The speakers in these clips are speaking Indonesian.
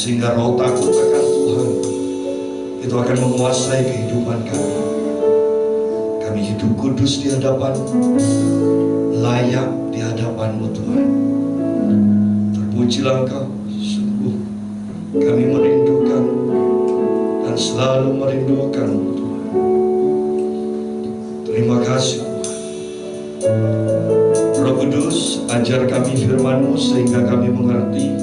sehingga roh takut akan Tuhan itu akan menguasai kehidupan kami. Kami hidup kudus di hadapan, layak di hadapan-Mu Tuhan. Terpujilah Engkau, sungguh kami merindukan dan selalu merindukan-Mu Tuhan. Terima kasih Tuhan. Roh Kudus, ajar kami firman-Mu sehingga kami mengerti,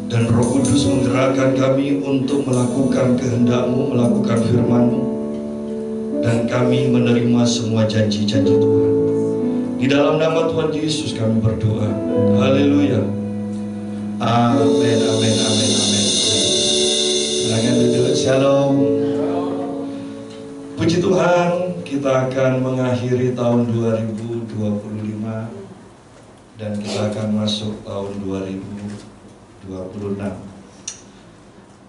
dan Roh Kudus menggerakkan kami untuk melakukan kehendak-Mu, melakukan firman-Mu, dan kami menerima semua janji-janji Tuhan. Di dalam nama Tuhan Yesus kami berdoa. Haleluya. Amin, amin, amin, amin. Silakan duduk. Shalom. Puji Tuhan, kita akan mengakhiri tahun 2025 dan kita akan masuk tahun 2026.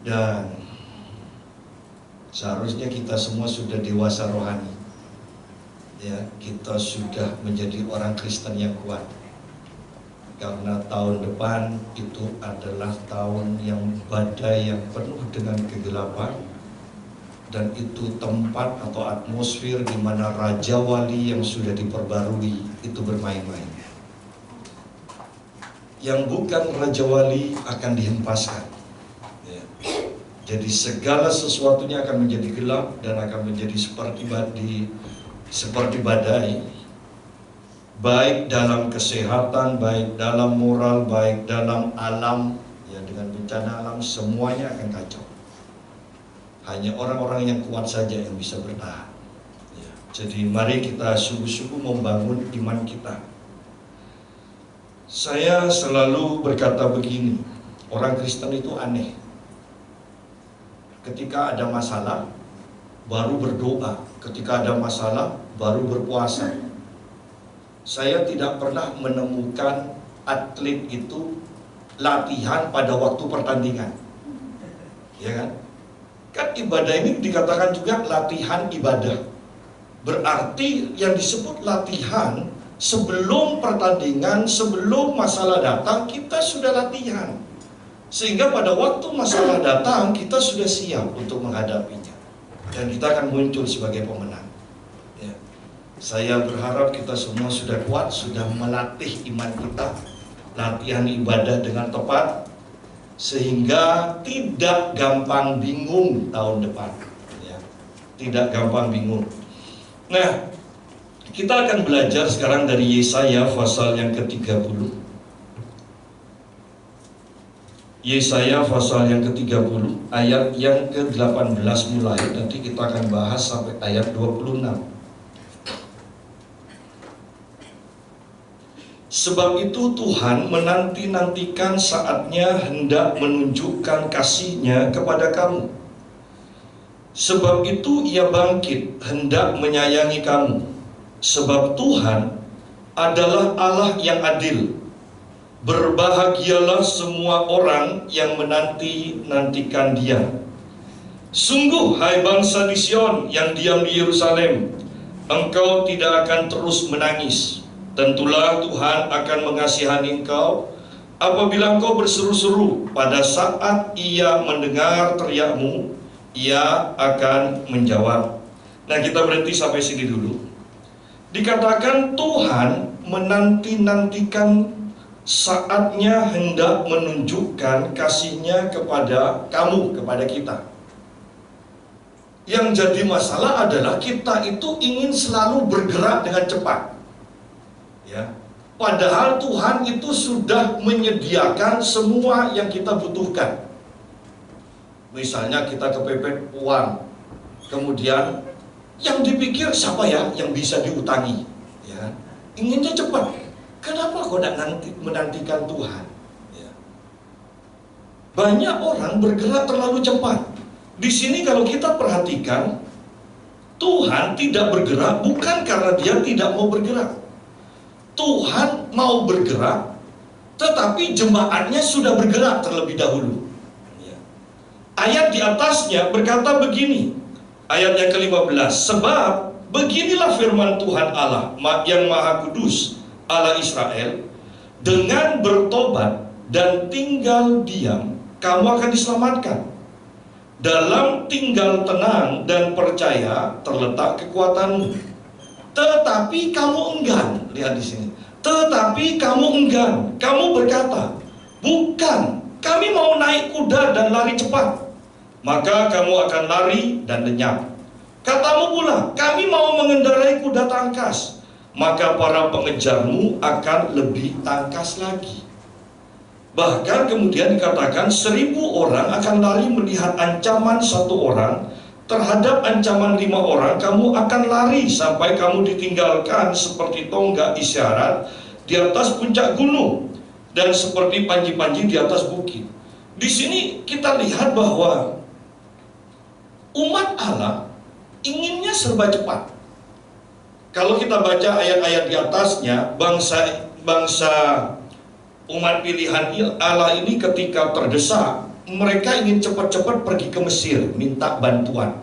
Dan seharusnya kita semua sudah dewasa rohani. Ya, kita sudah menjadi orang Kristen yang kuat. Karena tahun depan itu adalah tahun yang badai, yang penuh dengan kegelapan, dan itu tempat atau atmosfer di mana Raja Wali yang sudah diperbarui itu bermain-main. Yang bukan Raja Wali akan dihempaskan. Ya. Jadi segala sesuatunya akan menjadi gelap dan akan menjadi seperti badai, baik dalam kesehatan, baik dalam moral, baik dalam alam. Ya, dengan bencana alam semuanya akan kacau. Hanya orang-orang yang kuat saja yang bisa bertahan. Ya. Jadi mari kita sungguh-sungguh membangun iman kita. Saya selalu berkata begini, orang Kristen itu aneh. Ketika ada masalah, baru berdoa. Ketika ada masalah, baru berpuasa. Saya tidak pernah menemukan atlet itu latihan pada waktu pertandingan. Ya kan? Kan ibadah ini dikatakan juga latihan ibadah. Berarti yang disebut latihan, sebelum pertandingan, sebelum masalah datang, kita sudah latihan. Sehingga pada waktu masalah datang, kita sudah siap untuk menghadapinya. Dan kita akan muncul sebagai pemenang. Ya. Saya berharap kita semua sudah kuat, sudah melatih iman kita, latihan ibadah dengan tepat, sehingga tidak gampang bingung tahun depan. Ya. Tidak gampang bingung. Nah, kita akan belajar sekarang dari Yesaya pasal yang ke-30. Yesaya pasal yang ke-30 ayat yang ke-18 mulai. Nanti kita akan bahas sampai ayat 26. Sebab itu Tuhan menanti-nantikan saatnya hendak menunjukkan kasih-Nya kepada kamu. Sebab itu Ia bangkit hendak menyayangi kamu. Sebab Tuhan adalah Allah yang adil. Berbahagialah semua orang yang menanti-nantikan Dia. Sungguh, hai bangsa di Sion yang diam di Yerusalem, engkau tidak akan terus menangis. Tentulah Tuhan akan mengasihani engkau apabila engkau berseru-seru. Pada saat Ia mendengar teriakmu, Ia akan menjawab. Nah, kita berhenti sampai sini dulu. Dikatakan Tuhan menanti-nantikan saatnya hendak menunjukkan kasih-Nya kepada kamu, kepada kita. Yang jadi masalah adalah kita itu ingin selalu bergerak dengan cepat. Ya. Padahal Tuhan itu sudah menyediakan semua yang kita butuhkan. Misalnya kita kepepet uang, kemudian yang dipikir siapa ya yang bisa diutangi, ya. Inginnya cepat. Kenapa kau tidak menantikan Tuhan? Ya. Banyak orang bergerak terlalu cepat. Di sini kalau kita perhatikan, Tuhan tidak bergerak bukan karena Dia tidak mau bergerak. Tuhan mau bergerak, tetapi jemaatnya sudah bergerak terlebih dahulu. Ya. Ayat di atasnya berkata begini, ayat yang ke-15, sebab beginilah firman Tuhan Allah yang Maha Kudus, Allah Israel, dengan bertobat dan tinggal diam, kamu akan diselamatkan. Dalam tinggal tenang dan percaya terletak kekuatanmu. Tetapi kamu enggan, lihat di sini. Tetapi kamu enggan, kamu berkata, bukan, kami mau naik kuda dan lari cepat. Maka kamu akan lari dan lenyap. Katamu pula, kami mau mengendarai kuda tangkas. Maka para pengejarmu akan lebih tangkas lagi. Bahkan kemudian dikatakan 1000 orang akan lari melihat ancaman 1 orang. Terhadap ancaman 5 orang kamu akan lari sampai kamu ditinggalkan seperti tonggak isyarat di atas puncak gunung dan seperti panji-panji di atas bukit. Di sini kita lihat bahwa umat Allah inginnya serba cepat. Kalau kita baca ayat-ayat di atasnya, bangsa umat pilihan Allah ini ketika terdesak, mereka ingin cepat-cepat pergi ke Mesir minta bantuan,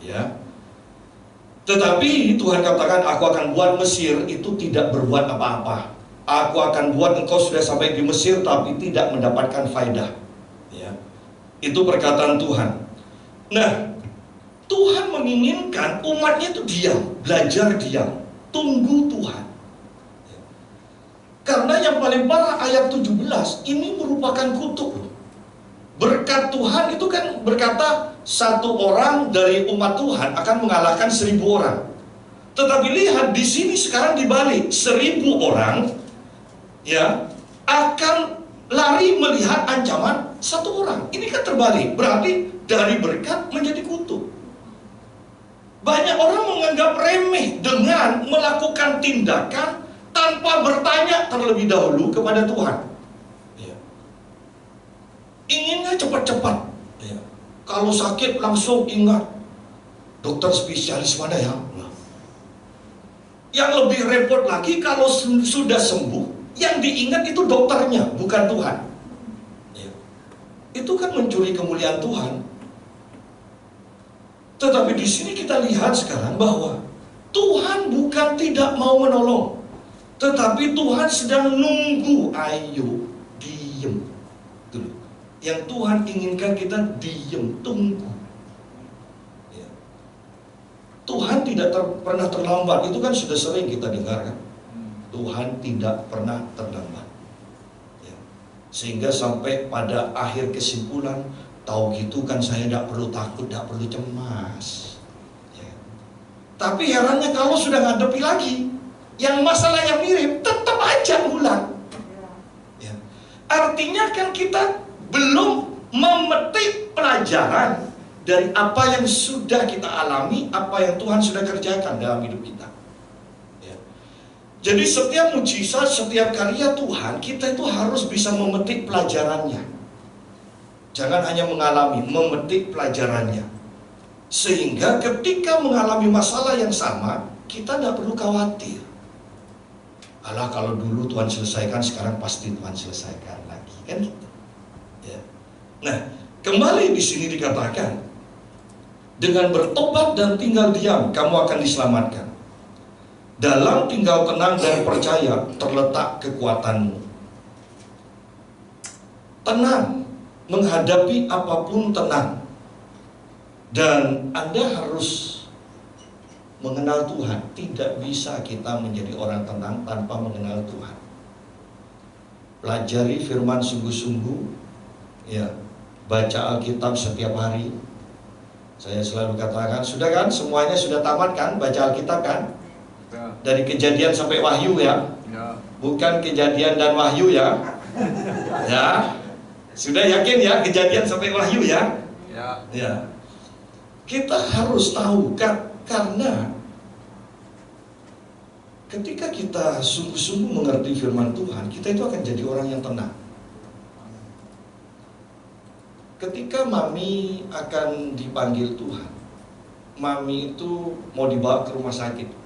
ya. Tetapi Tuhan katakan, aku akan buat Mesir itu tidak berbuat apa-apa. Aku akan buat engkau sudah sampai di Mesir tapi tidak mendapatkan faedah, ya. Itu perkataan Tuhan. Nah, Tuhan menginginkan umatnya itu diam, belajar diam, tunggu Tuhan. Karena yang paling parah ayat 17 ini merupakan kutuk. Berkat Tuhan itu kan berkata 1 orang dari umat Tuhan akan mengalahkan 1000 orang. Tetapi lihat di sini sekarang dibalik, 1000 orang ya akan lari melihat ancaman 1 orang. Ini kan terbalik, berarti dari berkat menjadi kutuk. Banyak orang menganggap remeh dengan melakukan tindakan tanpa bertanya terlebih dahulu kepada Tuhan. Ya. Inginnya cepat-cepat. Ya. Kalau sakit langsung ingat dokter spesialis mana ya. Nah. Yang lebih repot lagi kalau sudah sembuh, yang diingat itu dokternya, bukan Tuhan. Ya. Itu kan mencuri kemuliaan Tuhan. Tetapi di sini kita lihat sekarang bahwa Tuhan bukan tidak mau menolong, tetapi Tuhan sedang nunggu. Ayo, diem dulu. Yang Tuhan inginkan kita diem, tunggu. Ya. Tuhan tidak pernah terlambat. Itu kan sudah sering kita dengarkan. Tuhan tidak pernah terlambat. Ya. Sehingga sampai pada akhir kesimpulan, tahu gitu kan saya tidak perlu takut, tidak perlu cemas. Ya. Tapi herannya kalau sudah ngadepi lagi yang masalah yang mirip, tetap aja ngulang. Ya. Artinya kan kita belum memetik pelajaran dari apa yang sudah kita alami, apa yang Tuhan sudah kerjakan dalam hidup kita. Ya. Jadi setiap mujizat, setiap karya Tuhan, kita itu harus bisa memetik pelajarannya. Jangan hanya mengalami, memetik pelajarannya. Sehingga ketika mengalami masalah yang sama, kita tidak perlu khawatir. Alah, kalau dulu Tuhan selesaikan, sekarang pasti Tuhan selesaikan lagi, kan gitu. Ya. Nah, kembali di sini dikatakan, dengan bertobat dan tinggal diam, kamu akan diselamatkan. Dalam tinggal tenang dan percaya terletak kekuatanmu. Tenang, menghadapi apapun tenang. Dan Anda harus mengenal Tuhan. Tidak bisa kita menjadi orang tenang tanpa mengenal Tuhan. Pelajari firman sungguh-sungguh, ya, baca Alkitab setiap hari. Saya selalu katakan, sudah kan, semuanya sudah tamat kan, baca Alkitab kan? Ya. Dari Kejadian sampai Wahyu ya, ya. Bukan Kejadian dan Wahyu ya. Ya, sudah yakin ya, Kejadian sampai Wahyu ya? Ya. Ya. Kita harus tahu kan, karena ketika kita sungguh-sungguh mengerti firman Tuhan, kita itu akan jadi orang yang tenang. Ketika Mami akan dipanggil Tuhan, Mami itu mau dibawa ke rumah sakit.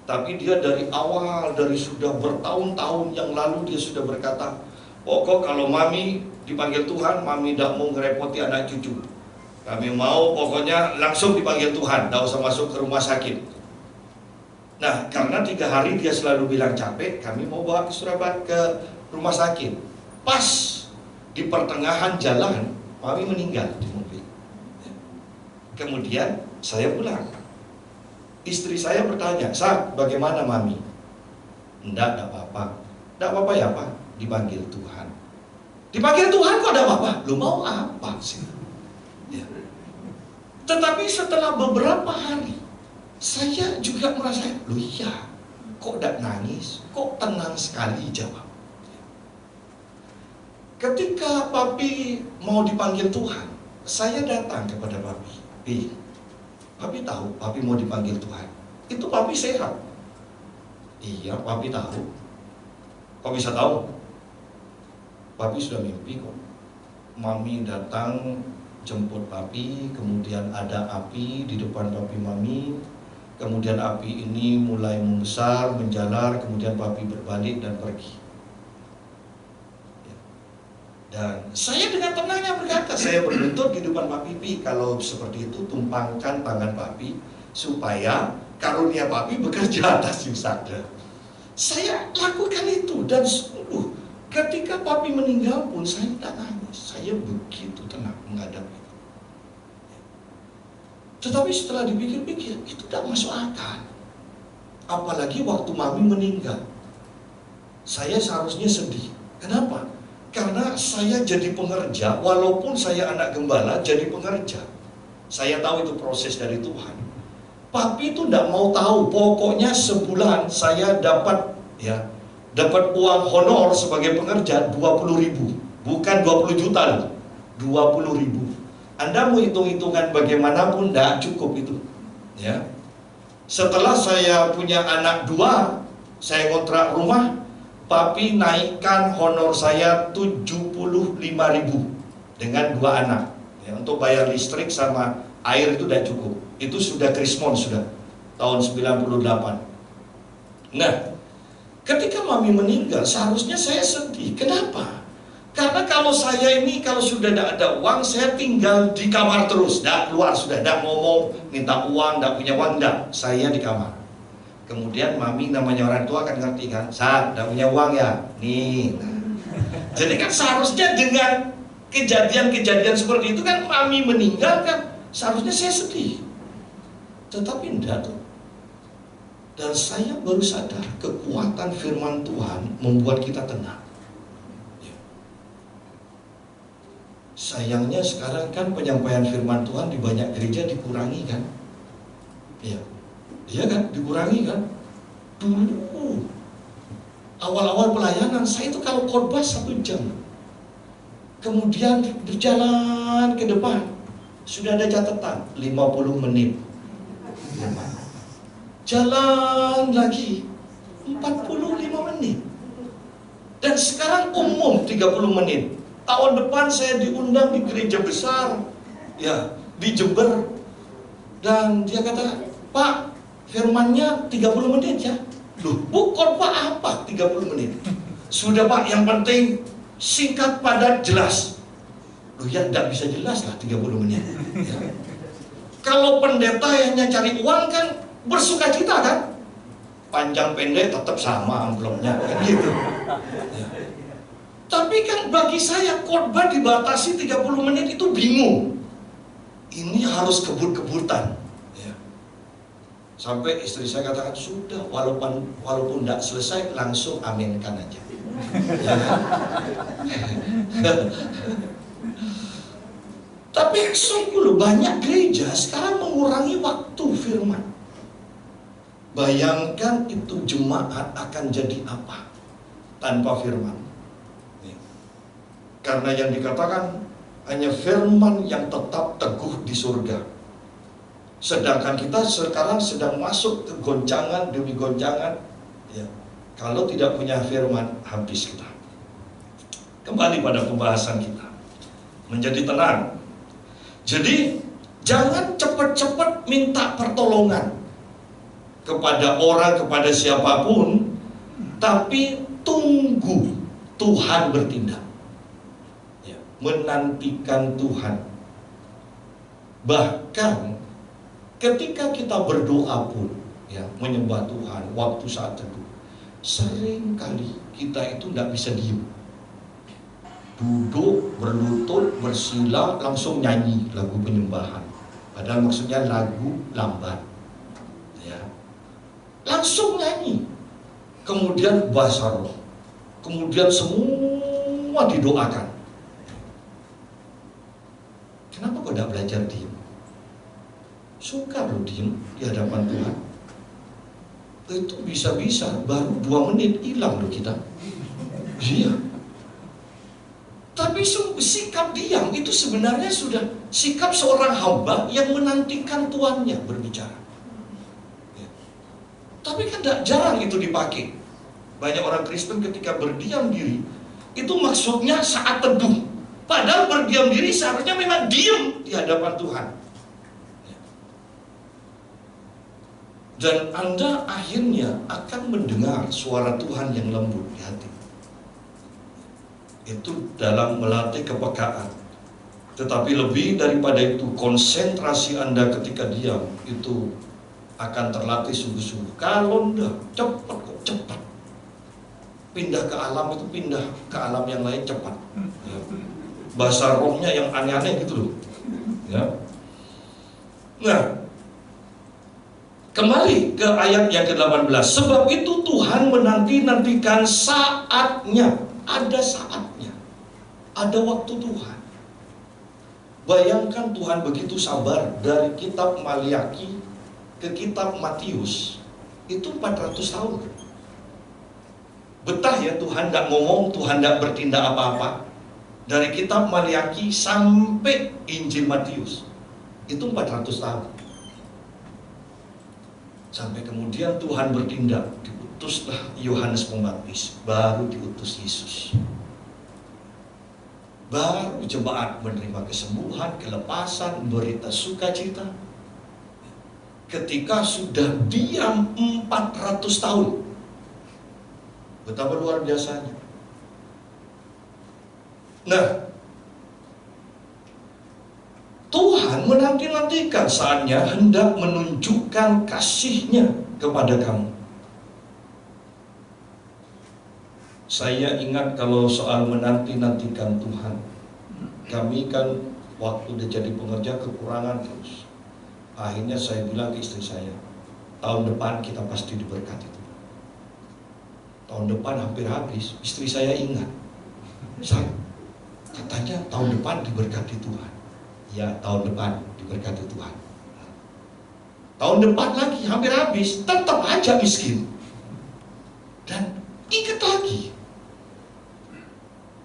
Tapi dia dari awal, dari sudah bertahun-tahun yang lalu dia sudah berkata, pokok kalau Mami dipanggil Tuhan, Mami tidak mau ngerepoti anak cucu. Kami mau pokoknya langsung dipanggil Tuhan, tidak usah masuk ke rumah sakit. Nah, karena 3 hari dia selalu bilang capek, kami mau bawa ke Surabaya, ke rumah sakit. Pas di pertengahan jalan, Mami meninggal di mobil. Kemudian saya pulang. Istri saya bertanya, "Sa, bagaimana Mami?" Enggak apa-apa. Enggak apa-apa ya Pak? Dipanggil Tuhan. Dipanggil Tuhan kok enggak apa-apa? Lu mau apa sih? Ya. Tetapi setelah beberapa hari, saya juga merasa, loh iya, kok enggak nangis? Kok tenang sekali jawab. Ketika Papi mau dipanggil Tuhan, saya datang kepada Papi. Papi tahu Papi mau dipanggil Tuhan. Itu Papi sehat. Iya, Papi tahu. Kok bisa tahu? Papi sudah mimpi kok. Mami datang jemput Papi, kemudian ada api di depan Papi Mami. Kemudian api ini mulai membesar, menjalar, kemudian Papi berbalik dan pergi. Dan saya dengan tenangnya berkata, saya berlutut di depan Papi, kalau seperti itu tumpangkan tangan Papi supaya karunia Papi bekerja atas Yusada. Saya lakukan itu dan sungguh ketika Papi meninggal pun saya tidak nangis. Saya begitu tenang menghadapi itu. Tetapi setelah dipikir-pikir itu tidak masuk akal. Apalagi waktu Mami meninggal, saya seharusnya sedih. Kenapa? Karena saya jadi pengerja, walaupun saya anak gembala, jadi pengerja. Saya tahu itu proses dari Tuhan. Papi itu tidak mau tahu, pokoknya sebulan saya dapat uang honor sebagai pengerja 20.000, bukan 20 juta loh, 20.000. Anda mau hitung-hitungan bagaimanapun tidak cukup itu. Ya. Setelah saya punya anak 2, saya kontrak rumah. Papi naikkan honor saya 75.000 dengan 2 anak. Ya, untuk bayar listrik sama air itu tidak cukup. Itu sudah krismon sudah tahun 98. Nah, ketika Mami meninggal seharusnya saya sedih. Kenapa? Karena kalau saya ini kalau sudah tidak ada uang, saya tinggal di kamar terus, tidak keluar sudah, tidak ngomong minta uang, tidak punya uang, tidak. Saya di kamar. Kemudian Mami namanya orang tua kan ngerti kan, "Saat udah punya uang ya, nih." Jadi kan seharusnya dengan kejadian-kejadian seperti itu kan Mami meninggal kan, seharusnya saya sedih. Tetapi enggak tuh. Dan saya baru sadar kekuatan firman Tuhan membuat kita tenang. Sayangnya sekarang kan penyampaian firman Tuhan di banyak gereja dikurangi kan. Iya. Iya kan, dikurangi kan. Dulu awal-awal pelayanan saya itu kalau khotbah 1 jam, kemudian berjalan ke depan sudah ada catatan 50 menit, jalan lagi 45 menit, dan sekarang umum 30 menit. Tahun depan saya diundang di gereja besar ya di Jember, dan dia kata, "Pak, firmannya 30 menit ya." Loh, bukan Pak, apa 30 menit? Sudah Pak, yang penting singkat, padat, jelas. Loh ya, tidak bisa jelas lah 30 menit ya. Kalau pendeta hanya cari uang kan bersuka cita kan, panjang pendek tetap sama amplopnya kan gitu ya. Tapi kan bagi saya khotbah dibatasi 30 menit itu bingung. Ini harus kebut-kebutan. Sampai istri saya katakan, "Sudah, walaupun tidak selesai, langsung aminkan aja." Ya. Tapi sungguh banyak gereja sekarang mengurangi waktu firman. Bayangkan itu jemaat akan jadi apa tanpa firman. Karena yang dikatakan hanya firman yang tetap teguh di surga. Sedangkan kita sekarang sedang masuk ke goncangan demi goncangan ya. Kalau tidak punya firman, habis kita. Kembali pada pembahasan kita, menjadi tenang. Jadi jangan cepat-cepat minta pertolongan kepada orang, kepada siapapun, tapi tunggu Tuhan bertindak ya. Menantikan Tuhan. Bahkan ketika kita berdoa pun ya, menyembah Tuhan waktu saat teduh, sering kali kita itu tidak bisa diam. duduk, berlutut, bersila, langsung nyanyi lagu penyembahan. Padahal maksudnya lagu lambat. Ya. Langsung nyanyi. Kemudian bahasa roh. Kemudian semua didoakan. Kenapa kau tidak belajar diem? Suka lo diem di hadapan Tuhan. Itu bisa-bisa baru 2 menit hilang lo kita. Iya. Tapi sikap diam itu sebenarnya sudah sikap seorang hamba yang menantikan tuannya berbicara. Ya. Tapi kan jarang itu dipakai. Banyak orang Kristen ketika berdiam diri itu maksudnya saat teduh. Padahal berdiam diri seharusnya memang diam di hadapan Tuhan. Ya. Dan Anda akhirnya akan mendengar suara Tuhan yang lembut di hati. Itu dalam melatih kepekaan. Tetapi lebih daripada itu, konsentrasi Anda ketika diam itu akan terlatih sungguh-sungguh. Kalau enggak, cepat. Pindah ke alam itu pindah ke alam yang lain cepat. Ya. Bahasa rohnya yang aneh-aneh gitu loh. Ya. Nah, kembali ke ayat yang ke-18. Sebab itu Tuhan menanti-nantikan saatnya. Ada saatnya, ada waktu Tuhan. Bayangkan Tuhan begitu sabar dari kitab Maliaki ke kitab Matius, itu 400 tahun. Betah ya Tuhan tidak ngomong, Tuhan tidak bertindak apa-apa. Dari kitab Maliaki sampai Injil Matius, itu 400 tahun. Sampai kemudian Tuhan bertindak. Diutuslah Yohanes Pembaptis, baru diutus Yesus. Baru jemaat menerima kesembuhan, kelepasan, berita sukacita. Ketika sudah diam 400 tahun. Betapa luar biasanya. Nah, Tuhan menanti-nantikan saatnya hendak menunjukkan kasih-Nya kepada kamu. Saya ingat kalau soal menanti-nantikan Tuhan. Kami kan waktu dia jadi pengerja kekurangan terus. Akhirnya saya bilang ke istri saya, tahun depan kita pasti diberkati Tuhan. Tahun depan hampir habis, istri saya ingat. Saya, katanya tahun depan diberkati Tuhan. Ya, tahun depan diberkati Tuhan. Tahun depan lagi hampir habis, tetap aja miskin. Dan ingat lagi,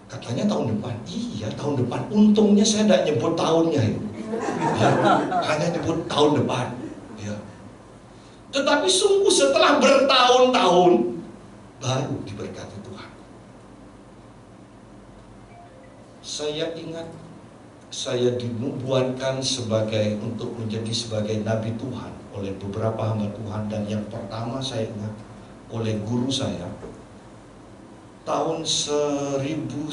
katanya tahun depan. Iya, tahun depan. Untungnya saya tidak nyebut tahunnya itu. Ya, hanya nyebut tahun depan. Ya. Tetapi sungguh setelah bertahun-tahun baru diberkati Tuhan. Saya ingat saya dinubuatkan untuk menjadi sebagai nabi Tuhan oleh beberapa hamba Tuhan, dan yang pertama saya ingat oleh guru saya tahun 1996,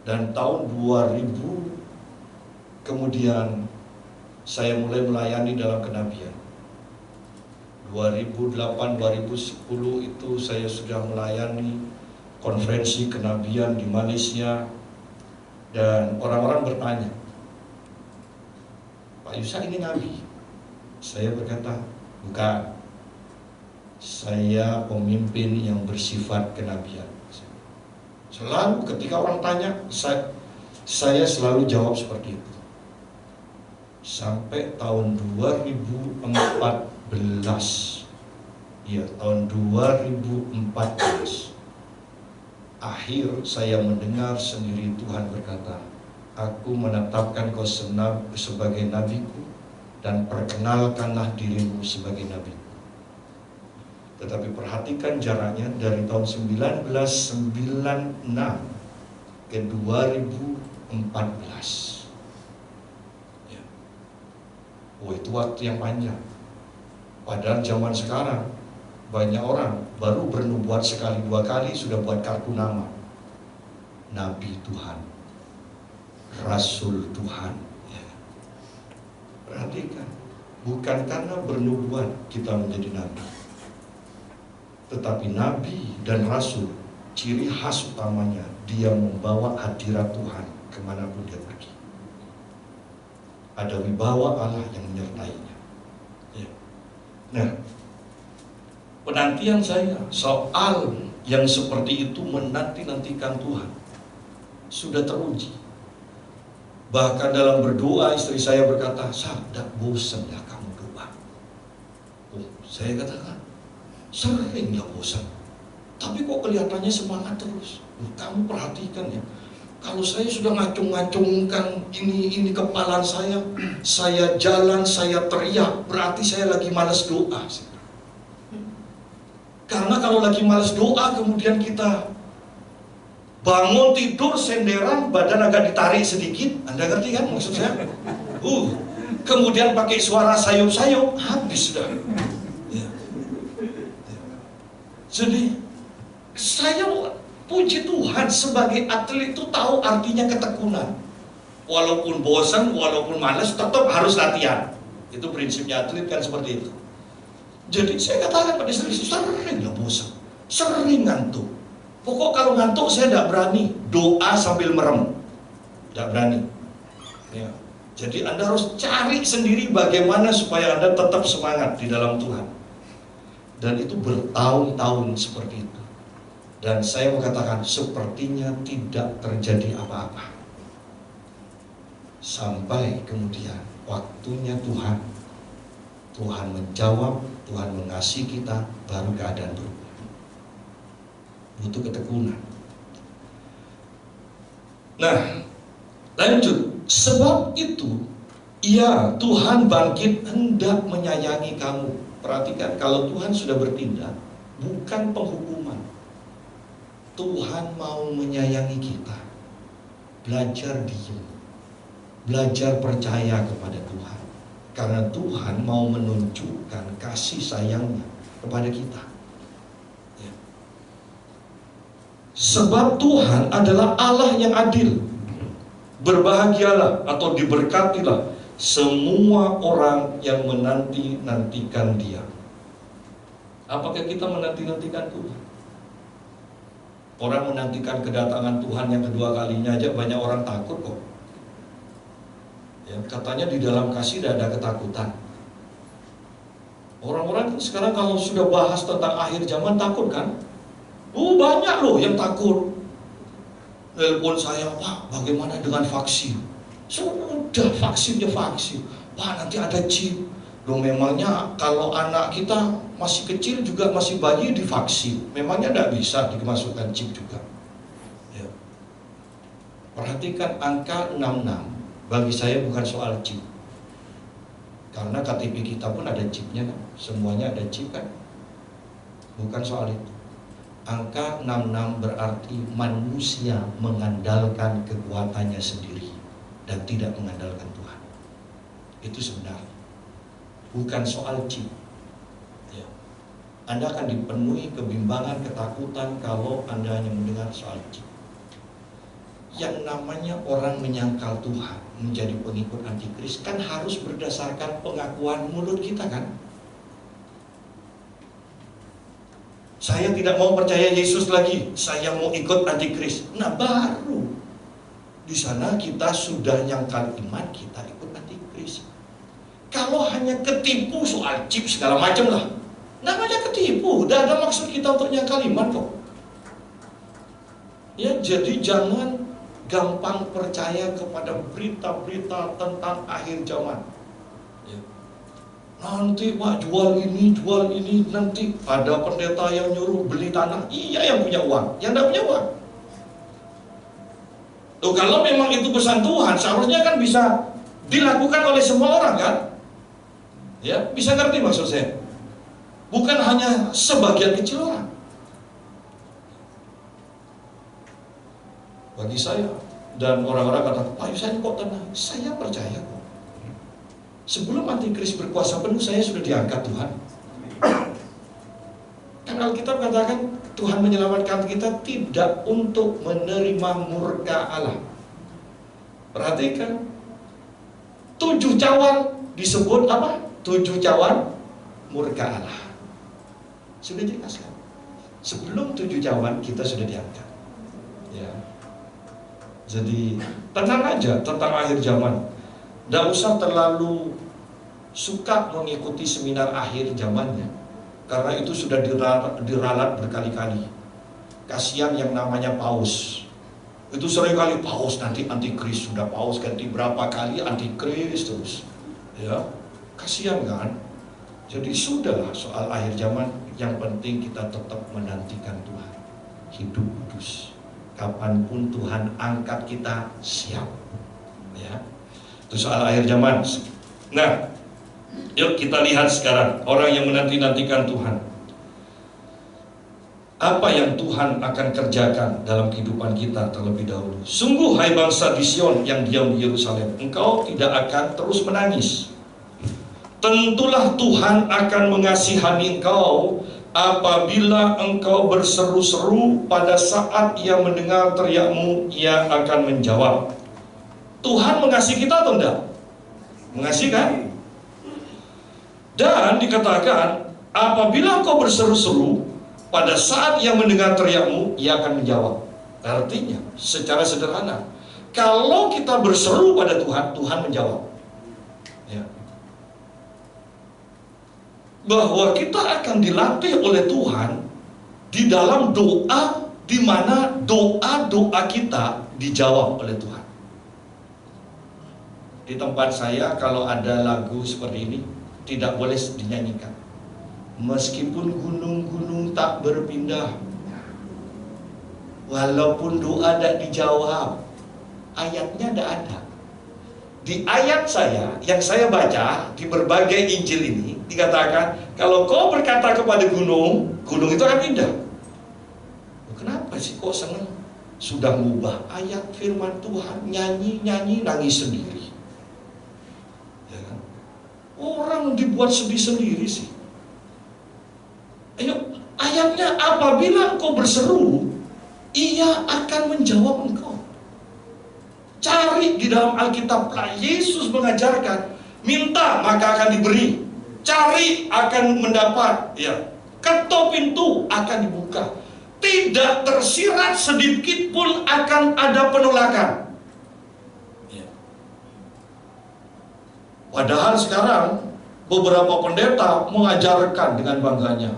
dan tahun 2000 kemudian saya mulai melayani dalam kenabian. 2008-2010 itu saya sudah melayani konferensi kenabian di Malaysia, dan orang-orang bertanya, Pak Yusak ini nabi? Saya berkata, bukan. Saya pemimpin yang bersifat kenabian. Selalu ketika orang tanya, saya selalu jawab seperti itu. Sampai tahun 2014, ya tahun 2014, akhir saya mendengar sendiri Tuhan berkata, aku menetapkan kau sebagai nabiku, dan perkenalkanlah dirimu sebagai nabi. Tetapi perhatikan jaraknya dari tahun 1996 ke 2014. Ya. Oh, itu waktu yang panjang. Padahal zaman sekarang banyak orang baru bernubuat sekali dua kali sudah buat kartu nama. Nabi Tuhan, Rasul Tuhan. Ya. Perhatikan, bukan karena bernubuat kita menjadi nabi. Tetapi nabi dan rasul, ciri khas utamanya, dia membawa hadirat Tuhan kemanapun dia pergi. Ada wibawa Allah yang menyertainya. Ya. Nah, penantian saya soal yang seperti itu, menanti-nantikan Tuhan, sudah teruji. Bahkan dalam berdoa, istri saya berkata, "Tidak bosan ya kamu doa?" Oh, saya katakan, sering ya bosan. Tapi kok kelihatannya semangat terus. Kamu perhatikan ya, kalau saya sudah ngacung-ngacungkan ini kepala saya jalan, saya teriak, berarti saya lagi malas doa. Karena kalau lagi malas doa, kemudian kita bangun tidur senderan, badan agak ditarik sedikit. Anda ngerti kan maksud saya? Kemudian pakai suara sayup-sayup, habis sudah. Ya. Jadi saya puji Tuhan, sebagai atlet itu tahu artinya ketekunan. Walaupun bosan, walaupun malas, tetap harus latihan. Itu prinsipnya atlet kan seperti itu. Jadi saya katakan pada istri, sering ya bosan, sering ngantuk. Pokok kalau ngantuk saya tidak berani doa sambil merem, tidak berani. Ya. Jadi Anda harus cari sendiri bagaimana supaya Anda tetap semangat di dalam Tuhan. Dan itu bertahun-tahun seperti itu. Dan saya mengatakan sepertinya tidak terjadi apa-apa. Sampai kemudian waktunya Tuhan menjawab, Tuhan mengasihi kita, baru keadaan berubah. Butuh ketekunan. Nah, lanjut. Sebab itu, ya Tuhan bangkit hendak menyayangi kamu. Perhatikan, kalau Tuhan sudah bertindak, bukan penghukuman. Tuhan mau menyayangi kita. Belajar diam, belajar percaya kepada Tuhan. Karena Tuhan mau menunjukkan kasih sayangnya kepada kita. Ya. Sebab Tuhan adalah Allah yang adil. Berbahagialah atau diberkatilah semua orang yang menanti-nantikan Dia. Apakah kita menanti-nantikan Tuhan? Orang menantikan kedatangan Tuhan yang kedua kalinya aja banyak orang takut kok. Ya, katanya di dalam kasih tidak ada ketakutan. Orang-orang sekarang kalau sudah bahas tentang akhir zaman takut kan? Banyak loh yang takut. Telepon saya, "Pak, bagaimana dengan vaksin?" Sudah, vaksinnya vaksin. "Pak, nanti ada chip." Loh, memangnya kalau anak kita masih kecil juga masih bayi divaksin, memangnya tidak bisa dimasukkan chip juga? Ya. Perhatikan angka 66. Bagi saya bukan soal chip. Karena KTP kita pun ada chipnya kan? Semuanya ada chip kan? Bukan soal itu. Angka 66 berarti manusia mengandalkan kekuatannya sendiri dan tidak mengandalkan Tuhan. Itu sebenarnya bukan soal chip. Ya. Anda akan dipenuhi kebimbangan, ketakutan kalau Anda hanya mendengar soal chip. Yang namanya orang menyangkal Tuhan, menjadi pengikut antikris, kan harus berdasarkan pengakuan mulut kita kan? Saya tidak mau percaya Yesus lagi, saya mau ikut antikris. Nah, baru di sana kita sudah nyangkal iman, kita ikut antikris. Kalau hanya ketipu soal chip segala macam lah, namanya ketipu, tidak ada maksud kita untuk nyangkal iman kok. Ya, jadi jangan gampang percaya kepada berita-berita tentang akhir zaman. Ya. Nanti Pak jual ini, nanti ada pendeta yang nyuruh beli tanah. Iya, yang punya uang, yang tidak punya uang. Tuh, kalau memang itu pesan Tuhan, seharusnya kan bisa dilakukan oleh semua orang kan? Ya, bisa ngerti maksud saya? Bukan hanya sebagian kecil orang. Bagi saya dan orang-orang kata, "Pak Yusan kok tenang?" Saya percaya kok. Sebelum antikris berkuasa penuh, saya sudah diangkat Tuhan. Kan Alkitab katakan Tuhan menyelamatkan kita tidak untuk menerima murka Allah. Perhatikan, 7 cawan disebut apa? 7 cawan murka Allah. Sudah jelas kan? Sebelum 7 zaman kita sudah diangkat. Ya. Jadi tenang aja tentang akhir zaman. Tidak usah terlalu suka mengikuti seminar akhir zamannya, karena itu sudah diralat berkali-kali. Kasihan yang namanya paus. Itu seringkali paus nanti antikris, sudah paus ganti berapa kali antikris terus. Ya, kasihan kan? Jadi sudahlah soal akhir zaman, yang penting kita tetap menantikan Tuhan. Hidup kudus. Kapanpun Tuhan angkat kita, siap. Ya. Itu soal akhir zaman. Nah, yuk kita lihat sekarang orang yang menanti-nantikan Tuhan. Apa yang Tuhan akan kerjakan dalam kehidupan kita terlebih dahulu. Sungguh hai bangsa di Sion yang diam di Yerusalem, engkau tidak akan terus menangis. Tentulah Tuhan akan mengasihani engkau apabila engkau berseru-seru. Pada saat Ia mendengar teriakmu, Ia akan menjawab. Tuhan mengasihi kita atau tidak? Mengasihi kan? Dan dikatakan, apabila engkau berseru-seru, pada saat Ia mendengar teriakmu, Ia akan menjawab. Artinya, secara sederhana, kalau kita berseru pada Tuhan, Tuhan menjawab. Ya. Bahwa kita akan dilatih oleh Tuhan di dalam doa, di mana doa-doa kita dijawab oleh Tuhan. Di tempat saya kalau ada lagu seperti ini tidak boleh dinyanyikan. Meskipun gunung-gunung tak berpindah, walaupun doa tidak dijawab, ayatnya tidak ada. Di ayat saya yang saya baca di berbagai Injil ini dikatakan, kalau kau berkata kepada gunung, gunung itu akan pindah. Kenapa sih kok senang? Sudah mengubah ayat firman Tuhan, nyanyi-nyanyi, nangis sendiri. Ya kan? Orang dibuat sedih sendiri sih. Ayo, ayatnya apabila engkau berseru, Ia akan menjawab engkau. Cari di dalam Alkitab, Yesus mengajarkan, minta maka akan diberi, cari akan mendapat, ya. Ketok pintu akan dibuka. Tidak tersirat sedikit pun akan ada penolakan. Ya. Padahal sekarang beberapa pendeta mengajarkan dengan bangganya,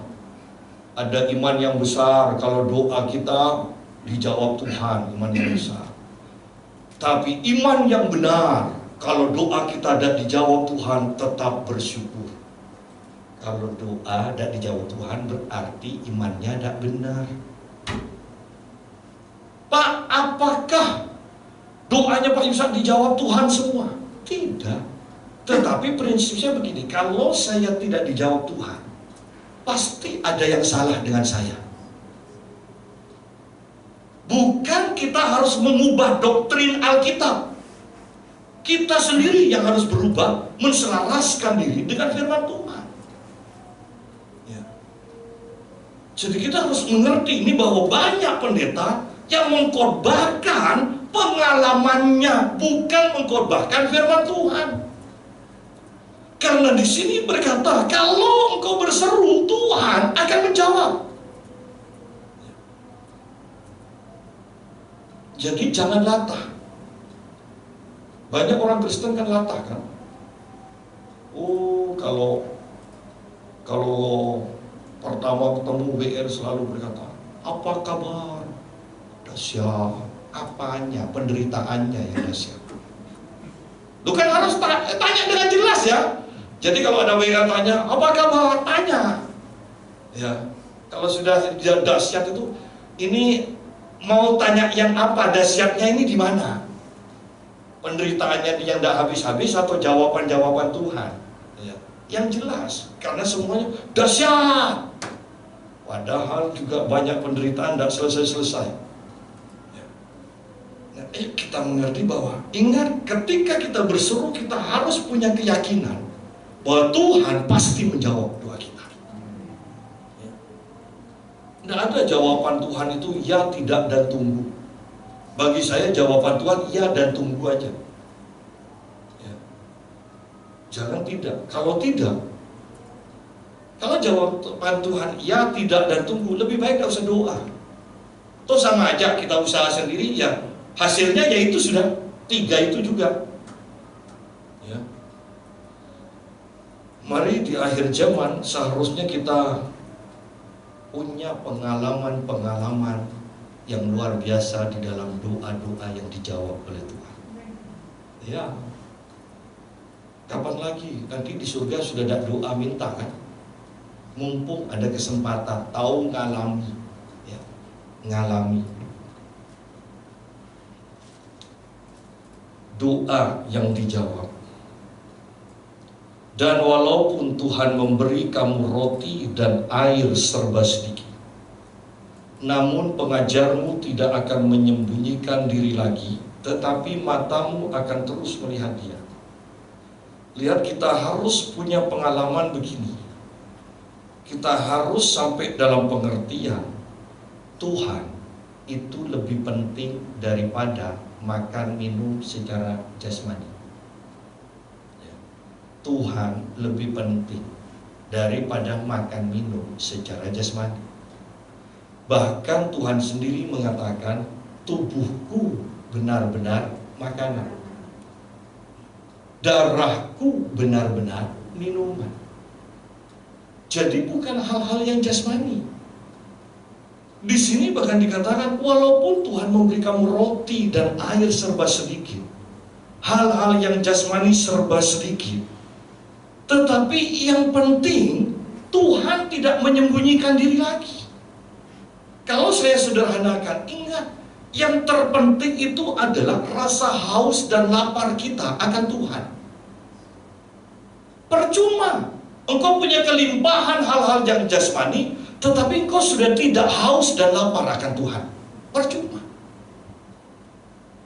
ada iman yang besar kalau doa kita dijawab Tuhan, iman yang besar. Tapi iman yang benar, kalau doa kita tidak dijawab Tuhan, tetap bersyukur. Kalau doa tidak dijawab Tuhan, berarti imannya tidak benar. Pak, apakah doanya Pak Yusak dijawab Tuhan semua? Tidak. Tetapi prinsipnya begini, kalau saya tidak dijawab Tuhan, pasti ada yang salah dengan saya. Bukan kita harus mengubah doktrin Alkitab. Kita sendiri yang harus berubah, menselaraskan diri dengan firman Tuhan. Ya. Jadi kita harus mengerti ini bahwa banyak pendeta yang mengkorbankan pengalamannya, bukan mengkorbankan firman Tuhan. Karena di sini berkata, kalau engkau berseru, Tuhan akan menjawab. Jadi jangan latah. Banyak orang Kristen kan latah kan. Oh, kalau pertama ketemu WR selalu berkata, apa kabar? Dahsyat. Apanya? Penderitaannya yang dahsyat. Lu kan harus tanya dengan jelas ya. Jadi kalau ada WR tanya, apa kabar? Tanya. Ya. Kalau sudah dahsyat itu, ini mau tanya yang apa? Dahsyatnya ini di mana? Penderitaannya yang tidak habis-habis atau jawaban-jawaban Tuhan? Ya. Yang jelas, karena semuanya dahsyat. Padahal juga banyak penderitaan tidak selesai-selesai. Ya. Nah, kita mengerti bahwa, ingat, ketika kita berseru, kita harus punya keyakinan bahwa Tuhan pasti menjawab doa kita. Tidak ada jawaban Tuhan itu ya, tidak, dan tunggu. Bagi saya jawaban Tuhan ya dan tunggu aja. Ya. Jangan tidak. Kalau tidak, Kalau jawaban Tuhan ya, tidak, dan tunggu, lebih baik gak usah doa. Toh sama aja kita usaha sendiri, ya hasilnya ya itu sudah 3 itu juga. Ya. Mari di akhir zaman seharusnya kita punya pengalaman-pengalaman yang luar biasa di dalam doa-doa yang dijawab oleh Tuhan. Ya. Kapan lagi? Nanti di surga sudah ada doa minta kan? Mumpung ada kesempatan, tahu ngalami, ya, ngalami doa yang dijawab. Dan walaupun Tuhan memberi kamu roti dan air serba sedikit, namun pengajarmu tidak akan menyembunyikan diri lagi, tetapi matamu akan terus melihat Dia. Lihat, kita harus punya pengalaman begini. Kita harus sampai dalam pengertian Tuhan itu lebih penting daripada makan minum secara jasmani. Tuhan lebih penting daripada makan minum secara jasmani. Bahkan Tuhan sendiri mengatakan, tubuhku benar-benar makanan, darahku benar-benar minuman. Jadi bukan hal-hal yang jasmani. Di sini bahkan dikatakan, walaupun Tuhan memberi kamu roti dan air serba sedikit, hal-hal yang jasmani serba sedikit, tetapi yang penting Tuhan tidak menyembunyikan diri lagi. Kalau saya sederhanakan, ingat, yang terpenting itu adalah rasa haus dan lapar kita akan Tuhan. Percuma engkau punya kelimpahan hal-hal yang jasmani, tetapi engkau sudah tidak haus dan lapar akan Tuhan. Percuma.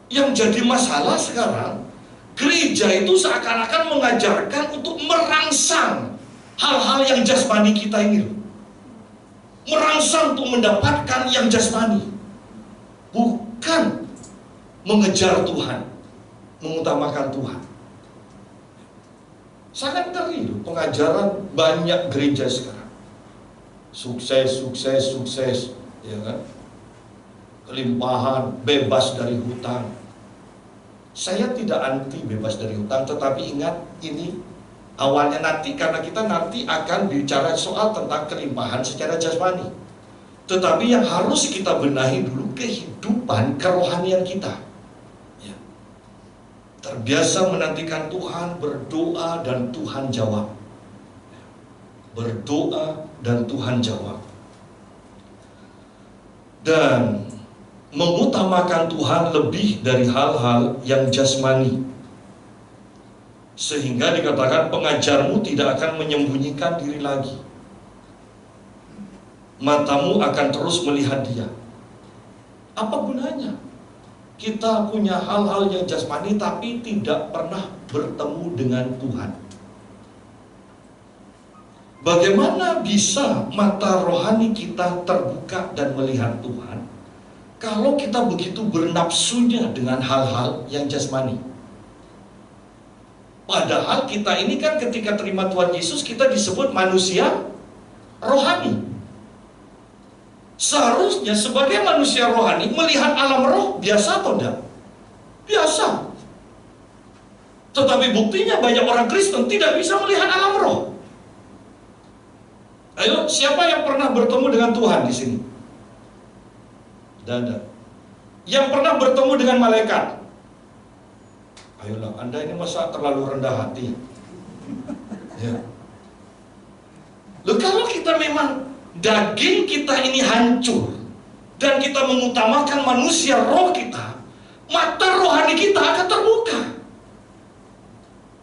Yang jadi masalah sekarang, gereja itu seakan-akan mengajarkan untuk merangsang hal-hal yang jasmani kita ini. Merangsang untuk mendapatkan yang jasmani. Bukan mengejar Tuhan, mengutamakan Tuhan. Sangat ngeri loh pengajaran banyak gereja sekarang. Sukses, sukses, sukses, ya kan? Kelimpahan, bebas dari hutang. Saya tidak anti bebas dari hutang, tetapi ingat, ini awalnya nanti, karena kita nanti akan bicara soal tentang kelimpahan secara jasmani. Tetapi yang harus kita benahi dulu kehidupan kerohanian kita. Terbiasa menantikan Tuhan, berdoa dan Tuhan jawab. Berdoa dan Tuhan jawab. Dan mengutamakan Tuhan lebih dari hal-hal yang jasmani. Sehingga dikatakan pengajarmu tidak akan menyembunyikan diri lagi. Matamu akan terus melihat Dia. Apa gunanya kita punya hal-hal yang jasmani tapi tidak pernah bertemu dengan Tuhan? Bagaimana bisa mata rohani kita terbuka dan melihat Tuhan kalau kita begitu bernafsunya dengan hal-hal yang jasmani? Padahal kita ini kan ketika terima Tuhan Yesus, kita disebut manusia rohani. Seharusnya sebagai manusia rohani melihat alam roh biasa atau tidak? Biasa. Tetapi buktinya banyak orang Kristen tidak bisa melihat alam roh. Ayo, siapa yang pernah bertemu dengan Tuhan di sini? Tidak ada. Yang pernah bertemu dengan malaikat? Ayolah, Anda ini masa terlalu rendah hati? Ya. Loh, kalau kita memang daging kita ini hancur dan kita mengutamakan manusia roh kita, mata rohani kita akan terbuka.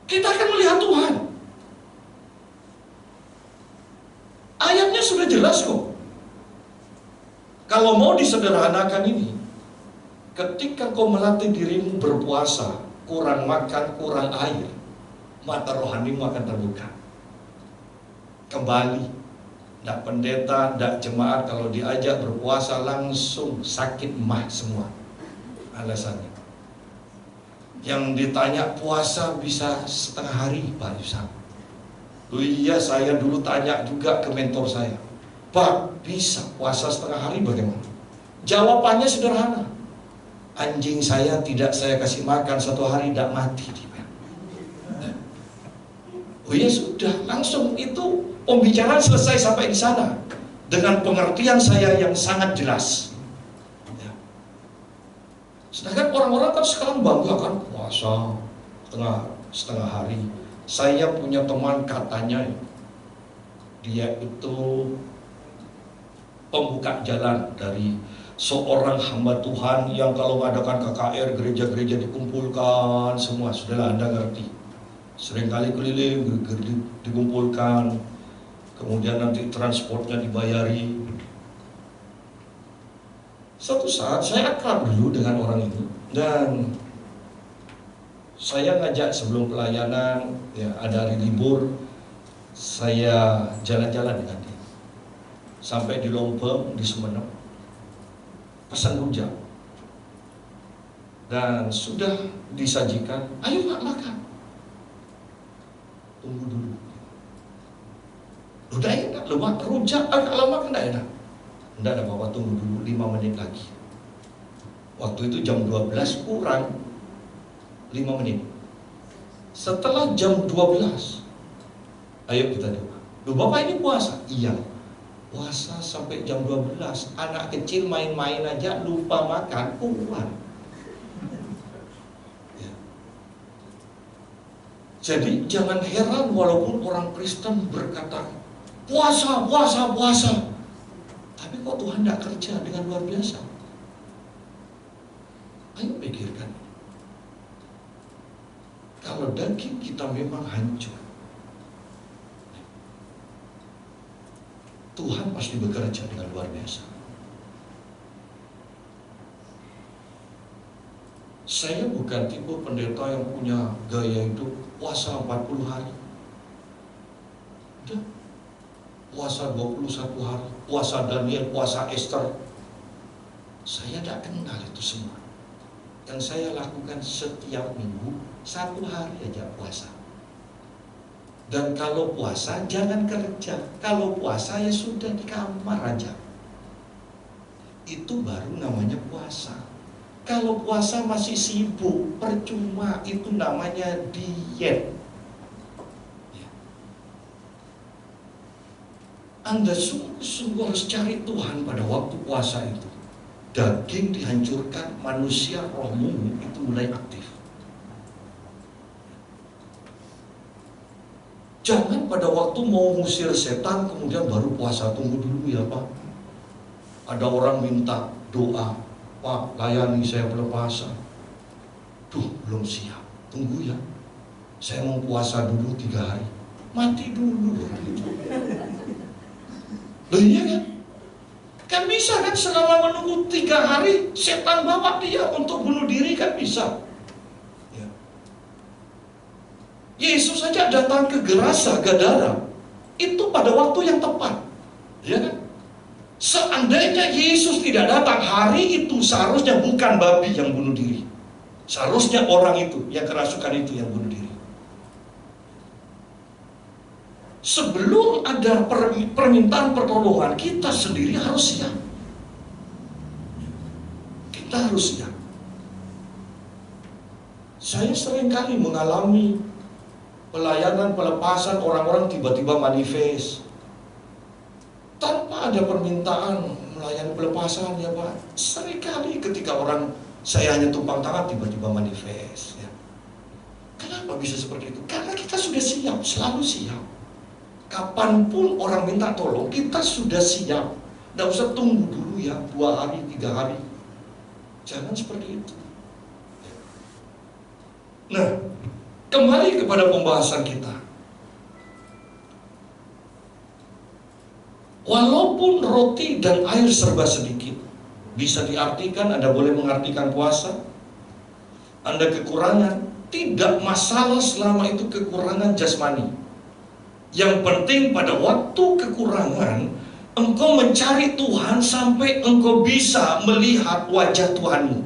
Kita akan melihat Tuhan. Ayatnya sudah jelas kok. Kalau mau disederhanakan ini, ketika kau melatih dirimu berpuasa, kurang makan, kurang air, mata rohanimu akan terbuka. Kembali. Tidak pendeta, tidak jemaat, kalau diajak berpuasa langsung sakit mah semua alasannya. Yang ditanya puasa bisa setengah hari Pak Yusuf. Oh iya, saya dulu tanya juga ke mentor saya, Pak, bisa puasa setengah hari bagaimana? Jawabannya sederhana, anjing saya tidak saya kasih makan 1 hari tidak mati dia. Oh ya sudah, langsung itu pembicaraan selesai sampai di sana dengan pengertian saya yang sangat jelas. Ya. Sedangkan orang-orang kan sekarang bangga kan puasa setengah hari. Saya punya teman katanya dia itu pembuka jalan dari seorang hamba Tuhan yang kalau mengadakan KKR, gereja-gereja dikumpulkan semua, sudahlah Anda ngerti. Seringkali keliling, dikumpulkan, kemudian nanti transportnya dibayari. Suatu saat saya akrab dulu dengan orang ini, dan saya ngajak sebelum pelayanan, ya ada hari libur, saya jalan-jalan dengan dia. Sampai di Lompeng, di Sumeneb, pesan rujak. Dan sudah disajikan, ayo Pak makan. Tunggu dulu. Udah enak, lu Pak, rujak kalau makan enggak enak. Enggak ada apa-apa, tunggu dulu 5 menit lagi. Waktu itu jam 12 kurang 5 menit. Setelah jam 12, ayo kita doa. Loh Bapak ini puasa? Iya. Puasa sampai jam 12. Anak kecil main-main aja lupa makan, kuat. Ya. Jadi jangan heran walaupun orang Kristen berkata puasa, puasa, puasa, tapi kok Tuhan tidak kerja dengan luar biasa? Ayo pikirkan. Kalau daging kita memang hancur, Tuhan pasti bekerja dengan luar biasa. Saya bukan tipe pendeta yang punya gaya hidup puasa 40 hari. Udah. Puasa 21 hari, puasa Daniel, puasa Esther. Saya tidak kenal itu semua. Yang saya lakukan setiap minggu 1 hari aja puasa. Dan kalau puasa jangan kerja. Kalau puasa ya sudah di kamar aja. Itu baru namanya puasa. Kalau puasa masih sibuk, percuma, itu namanya diet. Anda sungguh-sungguh harus cari Tuhan pada waktu puasa itu. Daging dihancurkan, manusia rohmu itu mulai aktif. Jangan pada waktu mau ngusir setan kemudian baru puasa. Tunggu dulu ya Pak. Ada orang minta doa, Pak layani saya puasa. Duh belum siap, tunggu ya. Saya mau puasa dulu 3 hari. Mati dulu. Loh iya kan? Kan bisa kan selama menunggu 3 hari setan bawa dia untuk bunuh diri kan bisa. Ya. Yesus saja datang ke Gerasa Gadara itu pada waktu yang tepat, ya kan? Seandainya Yesus tidak datang hari itu, seharusnya bukan babi yang bunuh diri, seharusnya orang itu yang kerasukan itu yang bunuh diri. Sebelum ada permintaan pertolongan, kita sendiri harus siap. Kita harus siap. Saya seringkali mengalami pelayanan pelepasan, orang-orang tiba-tiba manifest tanpa ada permintaan melayani pelepasan ya Pak. Seringkali ketika orang saya hanya tumpang tangan tiba-tiba manifest ya. Kenapa bisa seperti itu? Karena kita sudah siap, selalu siap. Kapanpun orang minta tolong, kita sudah siap. Tidak usah tunggu dulu ya 2 hari, 3 hari. Jangan seperti itu. Nah, kembali kepada pembahasan kita. Walaupun roti dan air serba sedikit, bisa diartikan, Anda boleh mengartikan puasa. Anda kekurangan, tidak masalah selama itu kekurangan jasmani. Yang penting pada waktu kekurangan, engkau mencari Tuhan sampai engkau bisa melihat wajah Tuhanmu.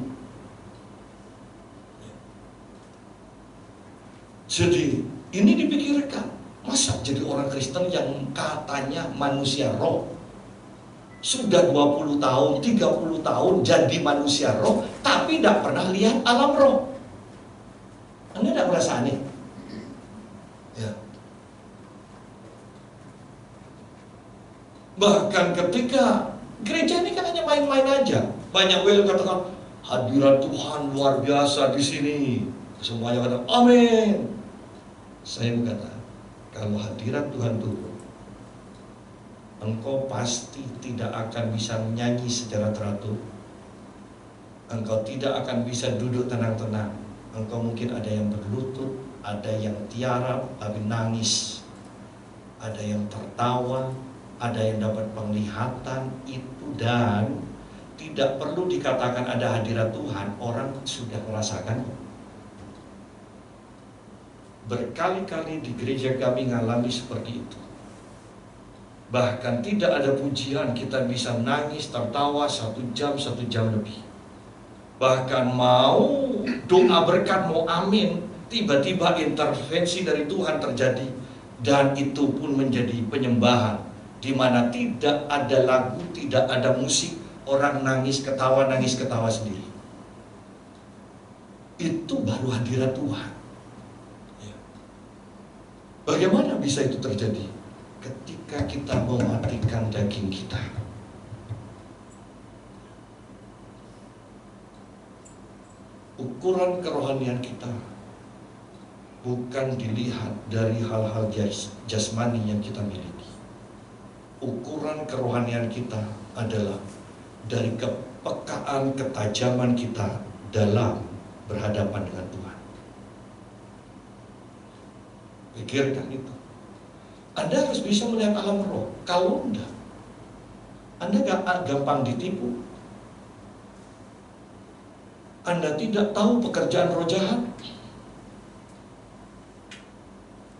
Jadi, ini dipikirkan. Masa jadi orang Kristen yang katanya manusia roh, sudah 20 tahun, 30 tahun jadi manusia roh, tapi tidak pernah lihat alam roh. Anda tidak merasa aneh? Ya. Bahkan ketika gereja ini kan hanya main-main aja. Banyak yang katakan hadirat Tuhan luar biasa di sini. Semuanya kata amin. Saya berkata, kalau hadirat Tuhan turun, engkau pasti tidak akan bisa menyanyi secara teratur. Engkau tidak akan bisa duduk tenang-tenang. Engkau mungkin ada yang berlutut, ada yang tiarap tapi nangis, ada yang tertawa, ada yang dapat penglihatan itu, dan tidak perlu dikatakan ada hadirat Tuhan, orang sudah merasakan. Berkali-kali di gereja kami mengalami seperti itu. Bahkan tidak ada pujian kita bisa nangis, tertawa 1 jam, 1 jam lebih. Bahkan mau doa berkat, mau amin, tiba-tiba intervensi dari Tuhan terjadi, dan itu pun menjadi penyembahan di mana tidak ada lagu, tidak ada musik, orang nangis ketawa sendiri. Itu baru hadirat Tuhan. Bagaimana bisa itu terjadi? Ketika kita mematikan daging kita. Ukuran kerohanian kita bukan dilihat dari hal-hal jasmani yang kita miliki. Ukuran kerohanian kita adalah dari kepekaan, ketajaman kita dalam berhadapan dengan Tuhan. Pikirkan itu. Anda harus bisa melihat alam roh. Kalau enggak, Anda gampang ditipu. Anda tidak tahu pekerjaan roh jahat.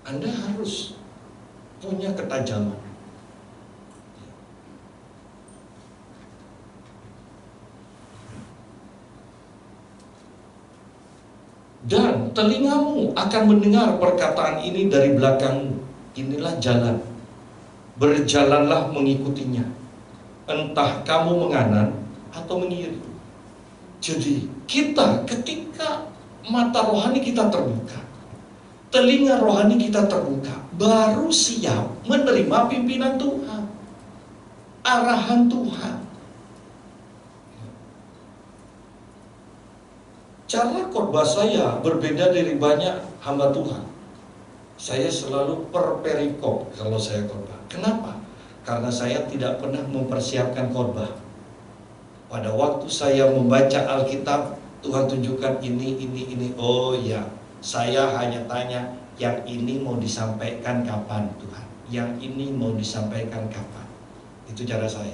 Anda harus punya ketajaman. Dan telingamu akan mendengar perkataan ini dari belakangmu. Inilah jalan, berjalanlah mengikutinya, entah kamu menganan atau mengiri. Jadi kita ketika mata rohani kita terbuka, telinga rohani kita terbuka, baru siap menerima pimpinan Tuhan, arahan Tuhan. Cara khotbah saya berbeda dari banyak hamba Tuhan. Saya selalu per perikop kalau saya khotbah. Kenapa? Karena saya tidak pernah mempersiapkan khotbah. Pada waktu saya membaca Alkitab, Tuhan tunjukkan ini. Oh ya, saya hanya tanya, yang ini mau disampaikan kapan Tuhan? Yang ini mau disampaikan kapan? Itu cara saya.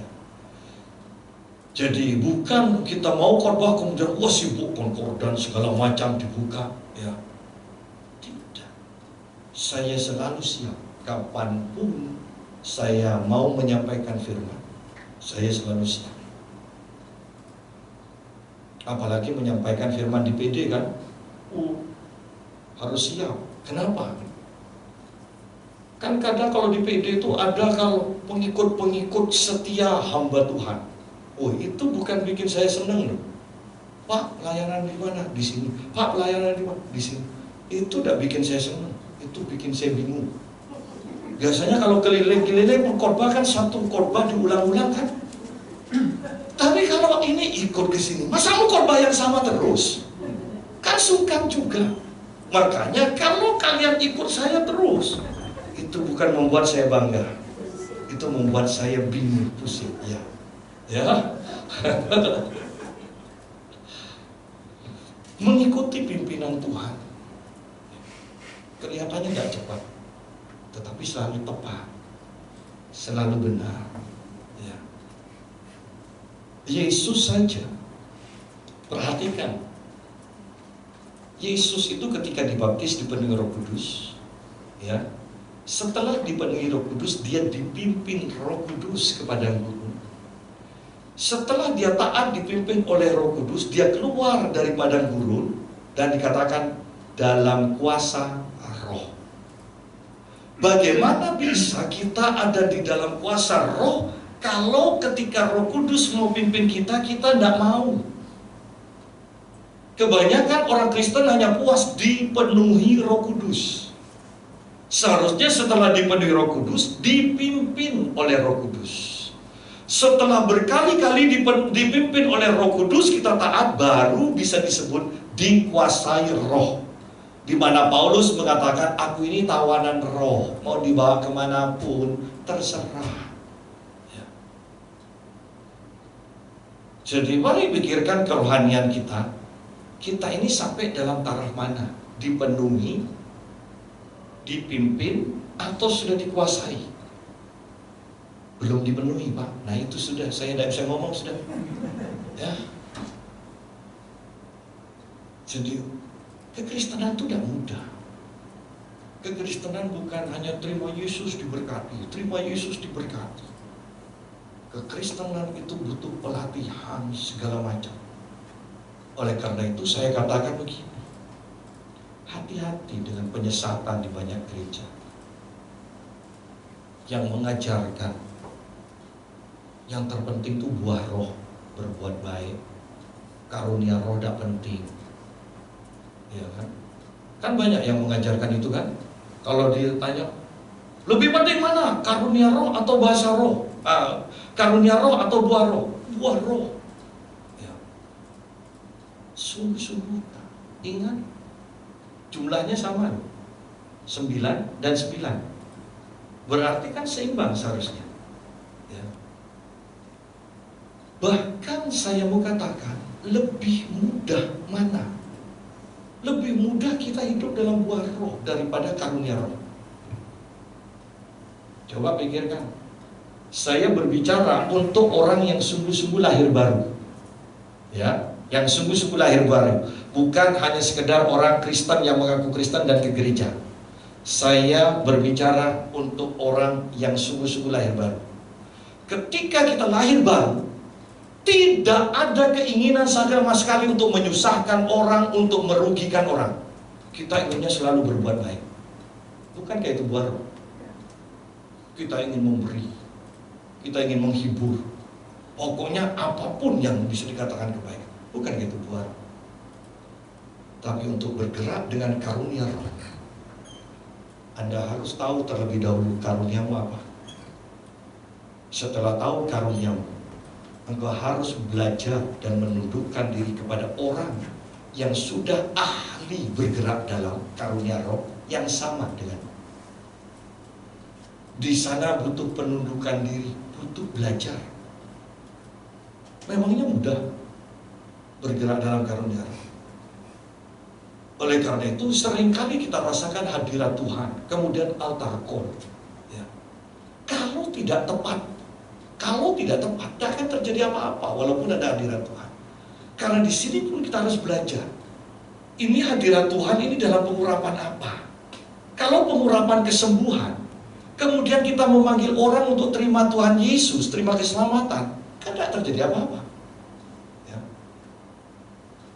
Jadi bukan kita mau khotbah kemudian sibuk konkordan segala macam dibuka, ya. Tidak. Saya selalu siap kapanpun saya mau menyampaikan firman. Saya selalu siap. Apalagi menyampaikan firman di PD kan, harus siap. Kenapa? Kan kadang kalau di PD itu ada kalau pengikut-pengikut setia hamba Tuhan. Itu bukan bikin saya senang loh. Pak, pelayanan di mana? Di sini. Pak, pelayanan di mana? Di sini. Itu tidak bikin saya senang. Itu bikin saya bingung. Biasanya kalau keliling-keliling khotbah kan satu khotbah diulang-ulang kan. Tapi kalau ini ikut ke sini, masa mau khotbah yang sama terus? Kan sungkan juga. Makanya kalau kalian ikut saya terus, itu bukan membuat saya bangga. Itu membuat saya bingung, pusing, ya. Mengikuti pimpinan Tuhan kelihatannya tidak cepat, tetapi selalu tepat, selalu benar, ya. Yesus saja, perhatikan, Yesus itu ketika dibaptis dipenuhi Roh Kudus, ya. Setelah dipenuhi Roh Kudus, dia dipimpin Roh Kudus ke padang gurun. Setelah dia taat dipimpin oleh Roh Kudus, dia keluar dari padang gurun dan dikatakan dalam kuasa Roh. Bagaimana bisa kita ada di dalam kuasa roh kalau ketika Roh Kudus mau pimpin kita, kita tidak mau? Kebanyakan orang Kristen hanya puas dipenuhi Roh Kudus. Seharusnya setelah dipenuhi Roh Kudus, dipimpin oleh Roh Kudus. Setelah berkali-kali dipimpin oleh Roh Kudus, kita taat, baru bisa disebut dikuasai roh. Di mana Paulus mengatakan, aku ini tawanan roh, mau dibawa kemanapun, terserah. Ya. Jadi mari pikirkan kerohanian kita. Kita ini sampai dalam taraf mana? Dipenuhi, dipimpin, atau sudah dikuasai? Belum dipenuhi, Pak. Nah itu sudah, saya tidak bisa ngomong sudah. Ya. Jadi kekristenan itu tidak mudah. Kekristenan bukan hanya terima Yesus diberkati, terima Yesus diberkati. Kekristenan itu butuh pelatihan segala macam. Oleh karena itu saya katakan begini, hati-hati dengan penyesatan di banyak gereja yang mengajarkan yang terpenting itu buah roh, berbuat baik, karunia roh tidak penting. Ya kan? Kan banyak yang mengajarkan itu kan. Kalau ditanya, lebih penting mana? Karunia roh atau bahasa roh? Karunia roh atau buah roh? Buah roh. Ya. Sungguh-sungguh ingat, jumlahnya sama loh. 9 dan 9. Berarti kan seimbang seharusnya. Ya. Bahkan saya mau katakan, lebih mudah mana? Lebih mudah kita hidup dalam buah roh daripada karunia roh. Coba pikirkan. Saya berbicara untuk orang yang sungguh-sungguh lahir baru. Ya, yang sungguh-sungguh lahir baru. Bukan hanya sekedar orang Kristen yang mengaku Kristen dan ke gereja. Saya berbicara untuk orang yang sungguh-sungguh lahir baru. Ketika kita lahir baru, tidak ada keinginan sama sekali untuk menyusahkan orang, untuk merugikan orang. Kita inginnya selalu berbuat baik. Bukankah itu buah roh? Kita ingin memberi, kita ingin menghibur. Pokoknya apapun yang bisa dikatakan kebaikan. Bukan itu buah roh. Tapi untuk bergerak dengan karunia roh, Anda harus tahu terlebih dahulu karuniamu apa. Setelah tahu karuniamu, engkau harus belajar dan menundukkan diri kepada orang yang sudah ahli bergerak dalam karunia roh yang sama denganmu. Di sana butuh penundukan diri, butuh belajar. Memangnya mudah bergerak dalam karunia roh? Oleh karena itu seringkali kita rasakan hadirat Tuhan, kemudian altar call. Ya. Kalau tidak tepat, tidak akan terjadi apa-apa walaupun ada hadirat Tuhan. Karena di sini pun kita harus belajar. Ini hadirat Tuhan ini dalam pengurapan apa? Kalau pengurapan kesembuhan, kemudian kita memanggil orang untuk terima Tuhan Yesus, terima keselamatan, kan tidak terjadi apa-apa. Ya.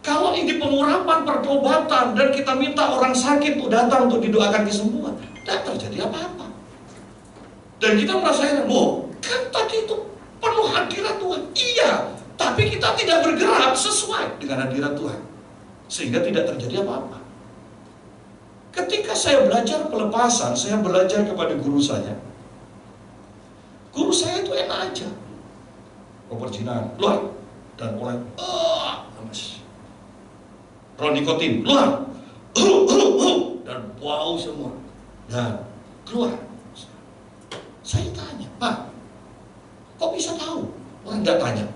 Kalau ini pengurapan pertobatan dan kita minta orang sakit untuk datang untuk didoakan kesembuhan, tidak terjadi apa-apa. Dan kita merasa heran, kan tadi itu penuh hadirat Tuhan. Iya, tapi kita tidak bergerak sesuai dengan hadirat Tuhan, sehingga tidak terjadi apa-apa. Ketika saya belajar pelepasan, saya belajar kepada guru saya. Guru saya itu enak aja. Perjinahan, keluar. Dan orang, lemes. Roh nikotin, keluar. Dan bau semua. Dan keluar. Saya tanya, Pak, kok bisa tahu? Orang tidak tanya.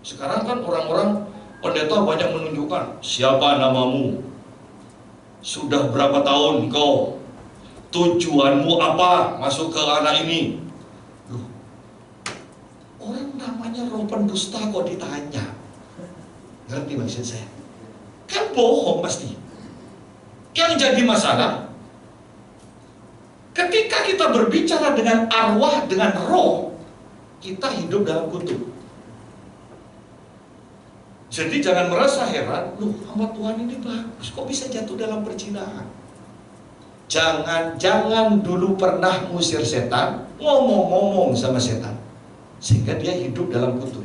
Sekarang kan orang-orang pendeta banyak menunjukkan, siapa namamu? Sudah berapa tahun kau? Tujuanmu apa masuk ke anak ini? Loh, orang namanya roh pendusta kok ditanya? Ngerti maksud saya? Kan bohong pasti. Yang jadi masalah, ketika kita berbicara dengan arwah, dengan roh, kita hidup dalam kutub. Jadi jangan merasa heran, loh hamba Tuhan ini bagus, kok bisa jatuh dalam perzinahan? Jangan dulu pernah ngusir setan, ngomong-ngomong sama setan, sehingga dia hidup dalam kutuk.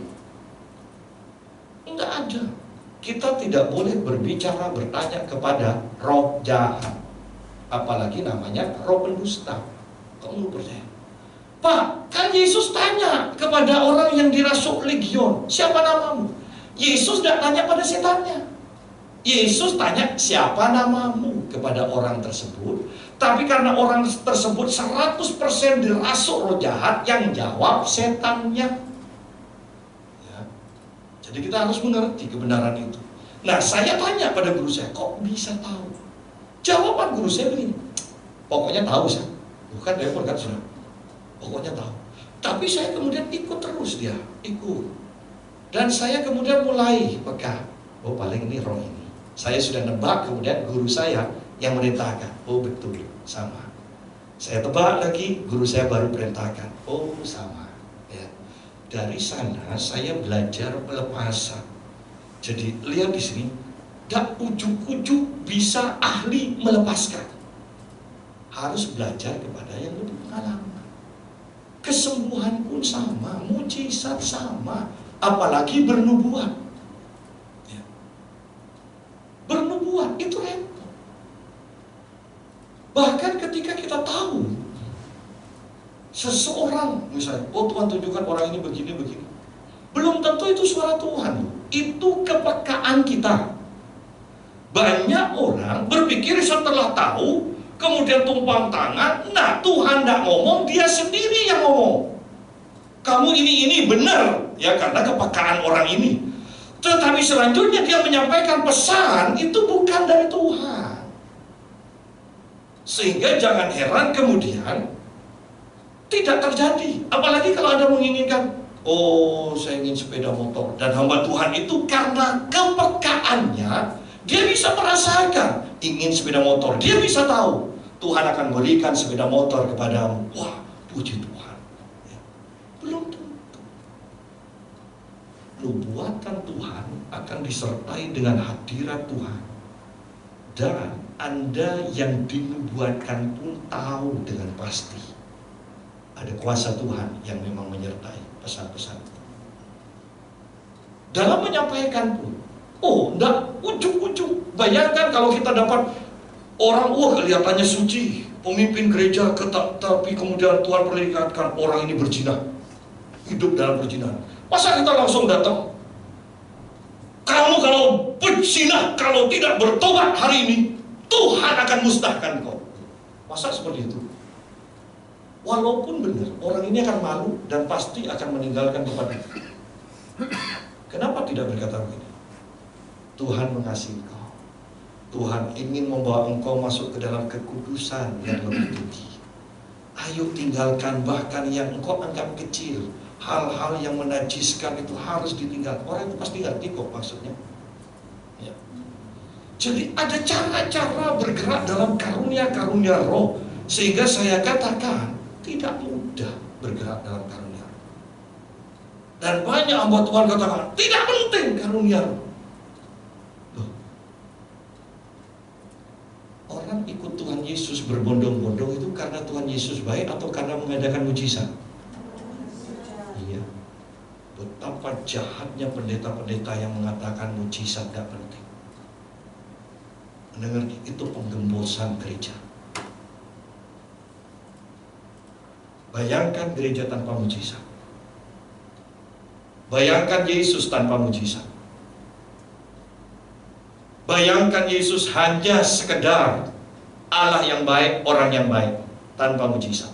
Enggak ada. Kita tidak boleh berbicara, bertanya kepada roh jahat. Apalagi namanya roh pendusta. Kamu percaya? Pak, kan Yesus tanya kepada orang yang dirasuk legion, siapa namamu? Yesus tidak tanya pada setannya. Yesus tanya siapa namamu kepada orang tersebut. Tapi karena orang tersebut 100% dirasuk roh jahat, yang jawab setannya. Ya. Jadi kita harus mengerti kebenaran itu. Nah, saya tanya pada guru saya, kok bisa tahu? Jawaban guru saya begini, pokoknya tahu saya. Bukan dia berkata sudah, pokoknya tahu. Tapi saya kemudian ikut terus dia, ikut. Dan saya kemudian mulai peka, oh paling ini roh ini. Saya sudah nebak, kemudian guru saya yang merintahkan, oh betul, sama. Saya tebak lagi, guru saya baru perintahkan, oh sama. Ya. Dari sana saya belajar pelepasan. Jadi lihat di sini, tak ujuk-ujuk bisa ahli melepaskan. Harus belajar kepada yang lebih pengalaman. Kesembuhan pun sama, mujizat sama, apalagi bernubuat. Ya. Bernubuat itu repot. Bahkan ketika kita tahu seseorang, misalnya, oh Tuhan tunjukkan orang ini begini, belum tentu itu suara Tuhan. Itu kepekaan kita. Banyak orang berpikir setelah tahu, kemudian tumpang tangan, nah Tuhan tidak ngomong, dia sendiri yang ngomong. Kamu ini benar, ya karena kepekaan orang ini. Tetapi selanjutnya dia menyampaikan pesan, itu bukan dari Tuhan. Sehingga jangan heran kemudian tidak terjadi. Apalagi kalau Anda menginginkan, oh saya ingin sepeda motor. Dan hamba Tuhan itu karena kepekaannya, dia bisa merasakan ingin sepeda motor. Dia bisa tahu Tuhan akan berikan sepeda motor kepadamu. Wah, puji Tuhan. Ya. Belum tentu. Nubuatan Tuhan akan disertai dengan hadirat Tuhan. Dan Anda yang dinubuatkan pun tahu dengan pasti ada kuasa Tuhan yang memang menyertai pesan-pesan itu. Dalam menyampaikan pun, oh, enggak ujung-ujung. Bayangkan kalau kita dapat orang, kelihatannya suci, pemimpin gereja, tapi kemudian Tuhan perlihatkan orang ini berzina, hidup dalam perzinahan. Masa kita langsung datang? Kamu kalau berzina, kalau tidak bertobat hari ini, Tuhan akan musnahkan kau. Masa seperti itu? Walaupun benar, orang ini akan malu dan pasti akan meninggalkan tempat itu. Kenapa tidak berkata begini? Tuhan mengasihi engkau. Tuhan ingin membawa engkau masuk ke dalam kekudusan yang lebih tinggi. Ayo tinggalkan bahkan yang engkau anggap kecil. Hal-hal yang menajiskan itu harus ditinggalkan. Orang itu pasti ngerti kok maksudnya. Ya. Jadi ada cara-cara bergerak dalam karunia-karunia roh. Sehingga saya katakan tidak mudah bergerak dalam karunia. Dan banyak hamba Tuhan katakan tidak penting karunia. Loh. Orang ikut Tuhan Yesus berbondong-bondong itu karena Tuhan Yesus baik atau karena mengadakan mujizat? Iya. Betapa jahatnya pendeta-pendeta yang mengatakan mujizat tidak penting. Mendengar itu penggembosan gereja. Bayangkan gereja tanpa mujizat. Bayangkan Yesus tanpa mujizat. Bayangkan Yesus hanya sekedar Allah yang baik, orang yang baik, tanpa mujizat.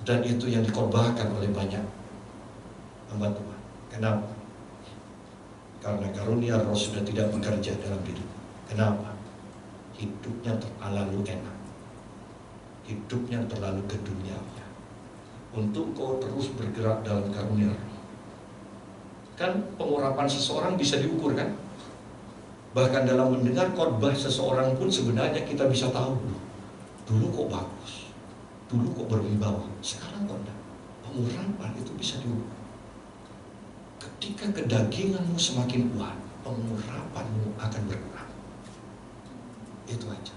Dan itu yang dikorbankan oleh banyak hamba Tuhan. Kenapa? Karena karunia roh sudah tidak bekerja dalam hidup. Kenapa? Hidupnya terlalu enak. Hidupnya terlalu keduniawian. Untuk kau terus bergerak dalam karunia roh. Kan pengurapan seseorang bisa diukur kan? Bahkan dalam mendengar khotbah seseorang pun sebenarnya kita bisa tahu dulu kok bagus, dulu kok berwibawa, sekarang kok enggak. Pengurapan itu bisa diukur. Ketika kedaginganmu semakin kuat, pengurapanmu akan berkurang. Itu aja.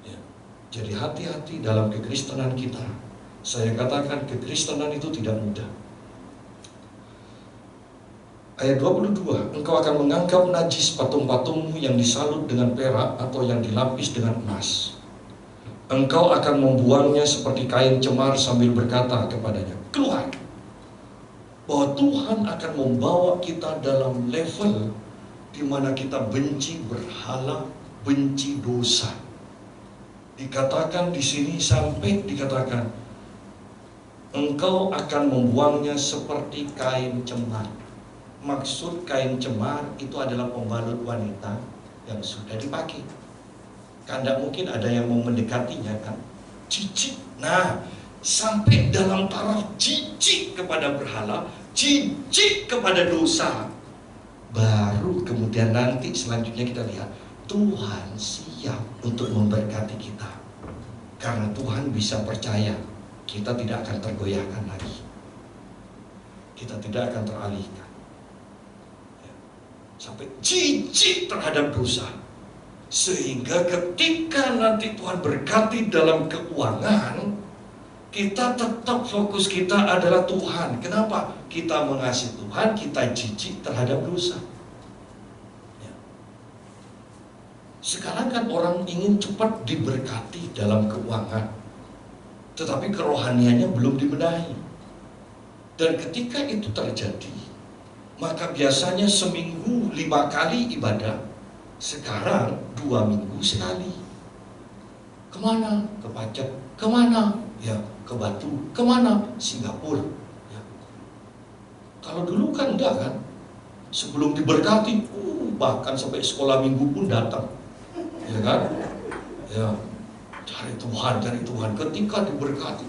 Ya. Jadi hati-hati dalam kekristenan kita. Saya katakan kekristenan itu tidak mudah. Ayat 22, engkau akan menganggap najis patung-patungmu yang disalut dengan perak atau yang dilapis dengan emas. Engkau akan membuangnya seperti kain cemar sambil berkata kepadanya, keluar. Bahwa Tuhan akan membawa kita dalam level di mana kita benci berhala, benci dosa. Dikatakan di sini sampai dikatakan, engkau akan membuangnya seperti kain cemar. Maksud kain cemar itu adalah pembalut wanita yang sudah dipakai. Kan tidak mungkin ada yang mau mendekatinya kan. Jijik. Nah, sampai dalam taraf jijik kepada berhala, jijik kepada dosa. Baru kemudian nanti selanjutnya kita lihat Tuhan siap untuk memberkati kita. Karena Tuhan bisa percaya kita tidak akan tergoyahkan lagi. Kita tidak akan teralihkan. Sampai jijik terhadap dosa. Sehingga ketika nanti Tuhan berkati dalam keuangan, kita tetap fokus kita adalah Tuhan. Kenapa? Kita mengasihi Tuhan, kita jijik terhadap dosa. Ya. Sekarang kan orang ingin cepat diberkati dalam keuangan, tetapi kerohaniannya belum dibenahi. Dan ketika itu terjadi, maka biasanya seminggu 5 kali ibadah, sekarang 2 minggu sekali. Kemana? Ke pajak. Kemana? Ya, ke Batu. Kemana? Singapura. Ya. Kalau dulu kan enggak kan, sebelum diberkati, bahkan sampai sekolah minggu pun datang, ya kan? Ya, cari Tuhan, cari Tuhan. Ketika diberkati,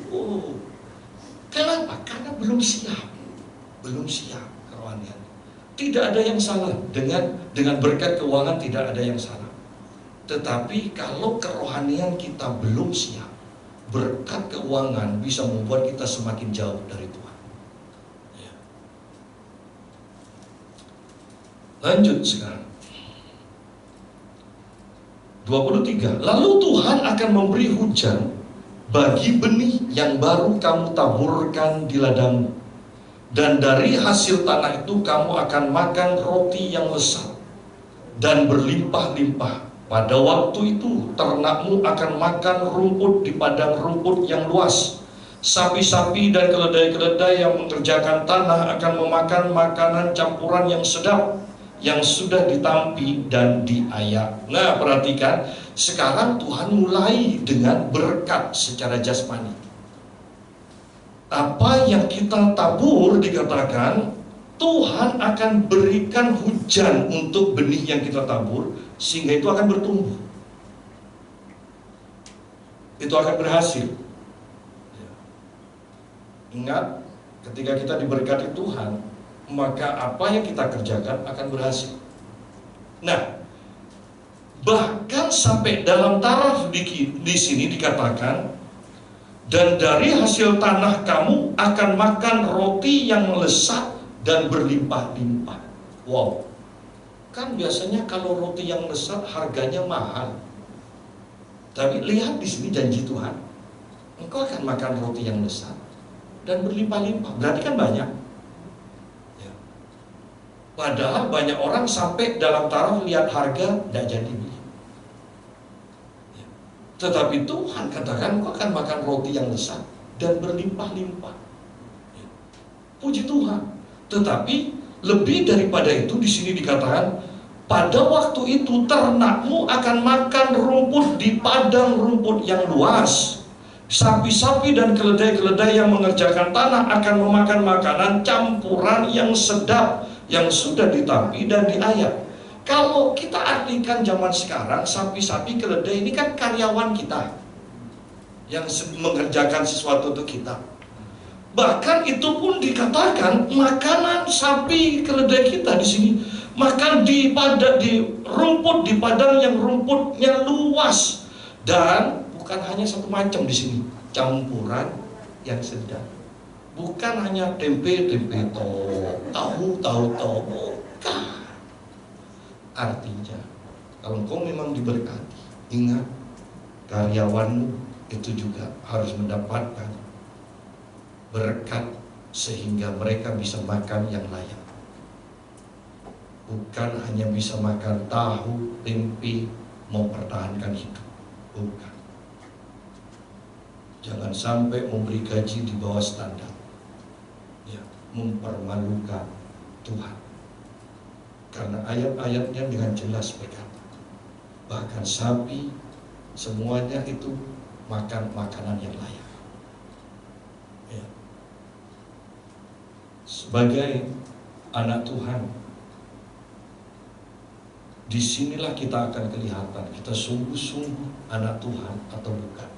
kenapa? Karena belum siap, belum siap. Tidak ada yang salah dengan berkat keuangan, tidak ada yang salah. Tetapi kalau kerohanian kita belum siap, berkat keuangan bisa membuat kita semakin jauh dari Tuhan. Ya. Lanjut sekarang 23. Lalu Tuhan akan memberi hujan bagi benih yang baru kamu taburkan di ladangmu. Dan dari hasil tanah itu kamu akan makan roti yang lesat dan berlimpah-limpah. Pada waktu itu ternakmu akan makan rumput di padang rumput yang luas. Sapi-sapi dan keledai-keledai yang mengerjakan tanah akan memakan makanan campuran yang sedap, yang sudah ditampi dan diayak. Nah, perhatikan, sekarang Tuhan mulai dengan berkat secara jasmani. Apa yang kita tabur dikatakan Tuhan akan berikan hujan untuk benih yang kita tabur, sehingga itu akan bertumbuh, itu akan berhasil. Ingat, ketika kita diberkati Tuhan, maka apa yang kita kerjakan akan berhasil. Nah, bahkan sampai dalam taraf di sini dikatakan, dan dari hasil tanah kamu akan makan roti yang melesat dan berlimpah-limpah. Wow. Kan biasanya kalau roti yang lesat harganya mahal. Tapi lihat di sini janji Tuhan. Engkau akan makan roti yang lesat dan berlimpah-limpah. Berarti kan banyak. Ya. Padahal banyak orang sampai dalam taraf lihat harga tidak jadi beli. Tetapi Tuhan katakan kau akan makan roti yang lesat dan berlimpah-limpah. Puji Tuhan. Tetapi lebih daripada itu di sini dikatakan, pada waktu itu ternakmu akan makan rumput di padang rumput yang luas. Sapi-sapi dan keledai-keledai yang mengerjakan tanah akan memakan makanan campuran yang sedap, yang sudah ditampi dan diayak. Kalau kita artikan zaman sekarang, sapi-sapi keledai ini kan karyawan kita yang mengerjakan sesuatu untuk kita. Bahkan itu pun dikatakan makanan sapi keledai kita di sini makan di rumput di padang yang rumputnya luas, dan bukan hanya satu macam di sini, campuran yang sedap. Bukan hanya tempe tahu, bukan. Artinya, Kalau engkau memang diberkati, ingat karyawanmu itu juga harus mendapatkan berkat sehingga mereka bisa makan yang layak. Bukan hanya bisa makan tahu, tempe, mau pertahankan hidup. Bukan. Jangan sampai memberi gaji di bawah standar. Ya, mempermalukan Tuhan. Karena ayat-ayatnya dengan jelas berkata, bahkan sapi semuanya itu makan makanan yang layak. Ya. Sebagai anak Tuhan, disinilah kita akan kelihatan kita sungguh-sungguh anak Tuhan atau bukan,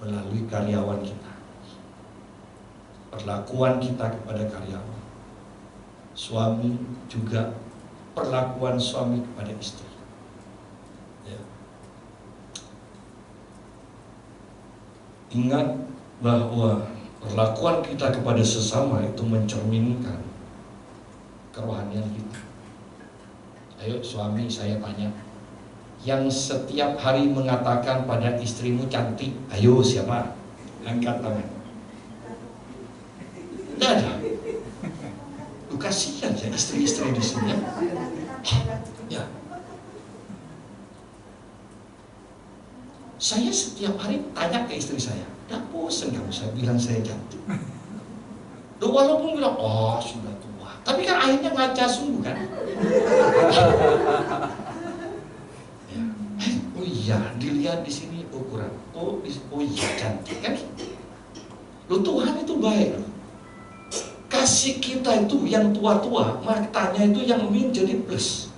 melalui karyawan kita, perlakuan kita kepada karyawan, suami juga perlakuan suami kepada istri. Ya. Ingat bahwa perlakuan kita kepada sesama itu mencerminkan kerohanian kita. Ayo suami, saya tanya, yang setiap hari mengatakan pada istrimu cantik, ayo siapa? Angkat tangan. Tidak ada. Lu kasihan ya istri-istri di sini. Ya. Saya setiap hari tanya ke istri saya, udah bosan kamu saya bilang saya cantik. Loh, walaupun bilang, oh sudah tua, tapi kan akhirnya ngaca sungguh kan. Ya. Oh iya, dilihat di sini ukuran. Oh iya cantik kan. Loh, Tuhan itu baik loh. Kasih kita itu yang tua-tua, matanya itu yang menjadi plus.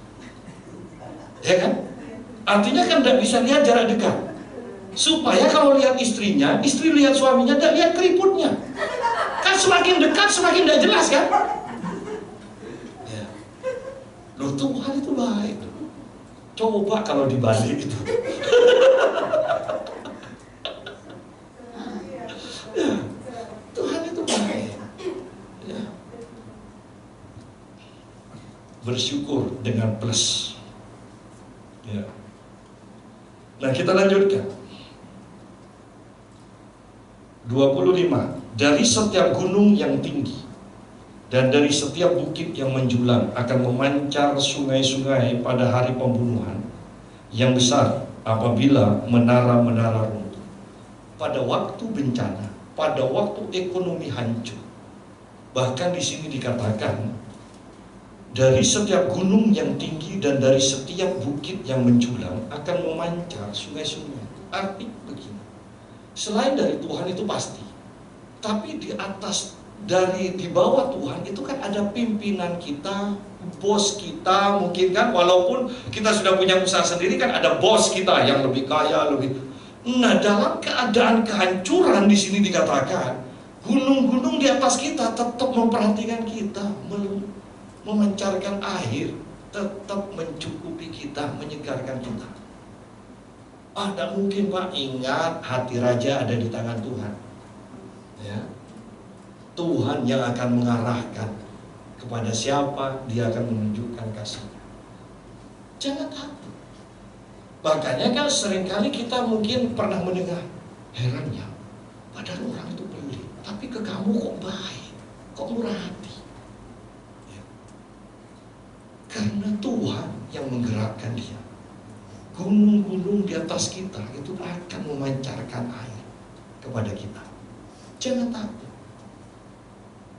Ya kan? Artinya kan tidak bisa lihat jarak dekat. Supaya kalau lihat istrinya, istri lihat suaminya, tidak lihat keriputnya. Kan semakin dekat semakin tidak jelas kan? Ya. Loh, Tuhan itu baik. Coba kalau dibalik itu. Ya. Tuhan itu baik. Ya. Bersyukur dengan plus. Ya. Nah, kita lanjutkan. 25. Dari setiap gunung yang tinggi dan dari setiap bukit yang menjulang akan memancar sungai-sungai pada hari pembunuhan yang besar apabila menara-menara runtuh. Pada waktu bencana, pada waktu ekonomi hancur. Bahkan di sini dikatakan dari setiap gunung yang tinggi dan dari setiap bukit yang menjulang akan memancar sungai-sungai. Arti begini. Selain dari Tuhan itu pasti, tapi di atas, di bawah Tuhan itu kan ada pimpinan kita, bos kita mungkin kan, walaupun kita sudah punya usaha sendiri kan ada bos kita yang lebih kaya, lebih. Nah, dalam keadaan kehancuran di sini dikatakan gunung-gunung di atas kita tetap memperhatikan kita, memancarkan air, tetap mencukupi kita, menyegarkan kita. Tidak mungkin Pak, ingat hati raja ada di tangan Tuhan. Ya. Tuhan yang akan mengarahkan kepada siapa dia akan menunjukkan kasihnya. Jangan takut. Makanya kan seringkali kita mungkin pernah mendengar, herannya, padahal orang itu pelit, tapi ke kamu kok baik, kok murah hati. Ya. Karena Tuhan yang menggerakkan dia. Gunung-gunung di atas kita itu akan memancarkan air kepada kita. Jangan takut.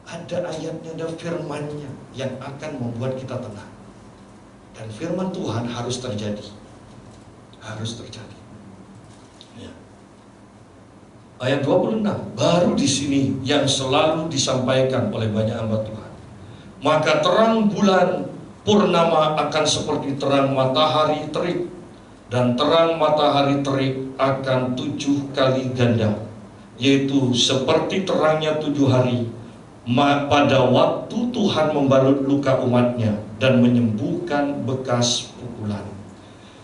Ada ayatnya, ada firmannya yang akan membuat kita tenang. Dan firman Tuhan harus terjadi. Harus terjadi. Ya. Ayat 26, baru di sini yang selalu disampaikan oleh banyak hamba Tuhan. Maka terang bulan purnama akan seperti terang matahari terik, dan terang matahari terik akan 7 kali ganda, yaitu seperti terangnya 7 hari pada waktu Tuhan membalut luka umatnya dan menyembuhkan bekas pukulan.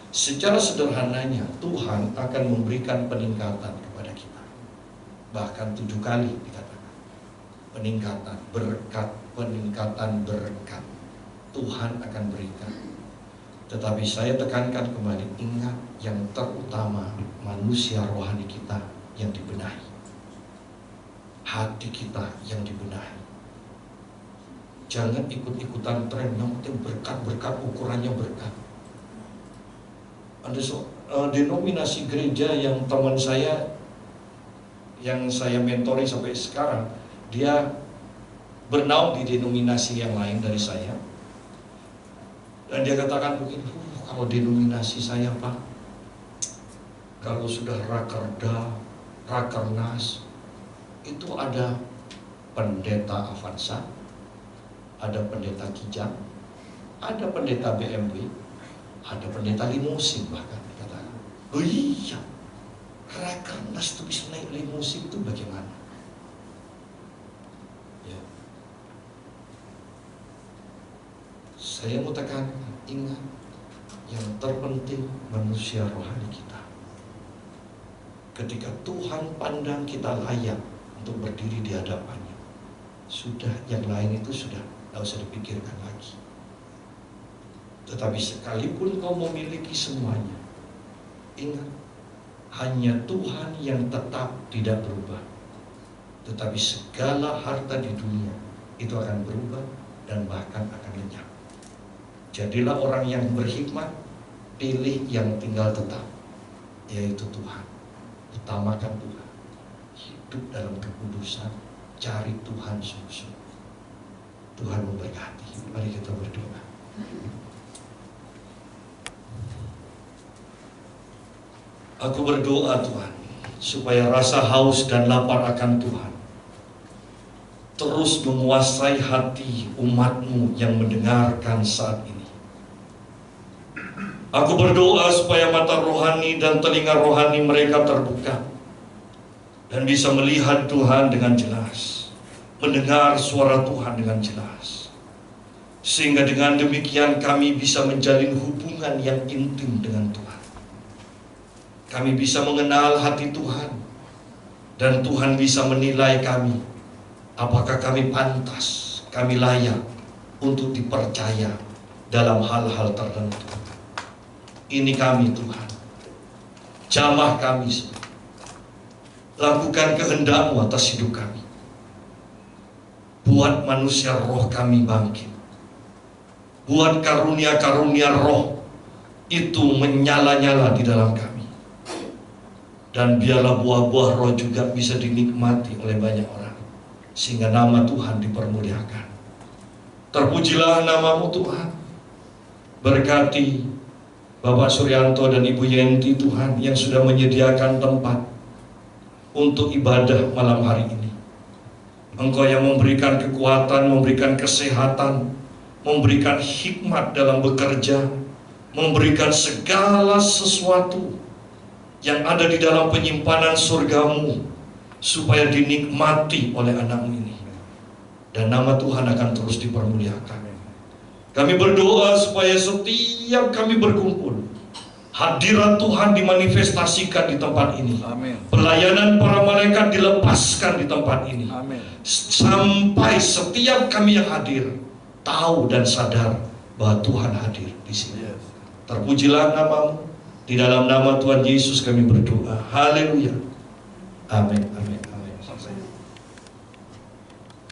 Secara sederhananya Tuhan akan memberikan peningkatan kepada kita. Bahkan 7 kali dikatakan peningkatan berkat, peningkatan berkat Tuhan akan berikan. Tetapi saya tekankan kembali, ingat yang terutama manusia rohani kita yang dibenahi, hati kita yang dibenahi. Jangan ikut-ikutan tren, yang penting berkat-berkat, ukurannya berkat. Ada denominasi gereja yang teman saya, yang saya mentori sampai sekarang, dia bernaung di denominasi yang lain dari saya. Dan dia katakan begini, kalau denominasi saya Pak, kalau sudah rakerda, rakernas, itu ada pendeta Avanza, ada pendeta Kijang, ada pendeta BMW, ada pendeta limusin bahkan dikatakan. Oh iya, rakernas itu bisa naik limusin itu bagaimana? Ya. Saya mau tekankan, ingat, yang terpenting manusia rohani kita. Ketika Tuhan pandang kita layak untuk berdiri di hadapannya, sudah, yang lain itu sudah tidak usah dipikirkan lagi. Tetapi sekalipun kau memiliki semuanya, ingat, hanya Tuhan yang tetap tidak berubah. Tetapi segala harta di dunia itu akan berubah dan bahkan akan lenyap. Jadilah orang yang berhikmat, pilih yang tinggal tetap, yaitu Tuhan. Utamakan Tuhan, hidup dalam kekudusan, cari Tuhan sungguh-sungguh. Tuhan memberkati. Mari kita berdoa. Aku berdoa Tuhan, supaya rasa haus dan lapar akan Tuhan terus menguasai hati umat-Mu yang mendengarkan saat ini. Aku berdoa supaya mata rohani dan telinga rohani mereka terbuka dan bisa melihat Tuhan dengan jelas, mendengar suara Tuhan dengan jelas, sehingga dengan demikian kami bisa menjalin hubungan yang intim dengan Tuhan. Kami bisa mengenal hati Tuhan, dan Tuhan bisa menilai kami, apakah kami pantas, kami layak untuk dipercaya dalam hal-hal tertentu. Ini kami Tuhan, jamah kami semua. Lakukan kehendak-Mu atas hidup kami. Buat manusia roh kami bangkit. Buat karunia-karunia roh itu menyala-nyala di dalam kami. Dan biarlah buah-buah roh juga bisa dinikmati oleh banyak orang, sehingga nama Tuhan dipermuliakan. Terpujilah nama-Mu Tuhan. Berkati Bapak Suryanto dan Ibu Yenti Tuhan, yang sudah menyediakan tempat untuk ibadah malam hari ini. Engkau yang memberikan kekuatan, memberikan kesehatan, memberikan hikmat dalam bekerja, memberikan segala sesuatu yang ada di dalam penyimpanan surga-Mu, supaya dinikmati oleh anak-Mu ini. Dan nama Tuhan akan terus dipermuliakan. Kami berdoa supaya setiap kami berkumpul, hadirat Tuhan dimanifestasikan di tempat ini. Amin. Pelayanan para malaikat dilepaskan di tempat ini. Amin. Sampai setiap kami yang hadir tahu dan sadar bahwa Tuhan hadir di sini. Yes. Terpujilah nama-Mu. Di dalam nama Tuhan Yesus kami berdoa. Haleluya. Amin. Amin.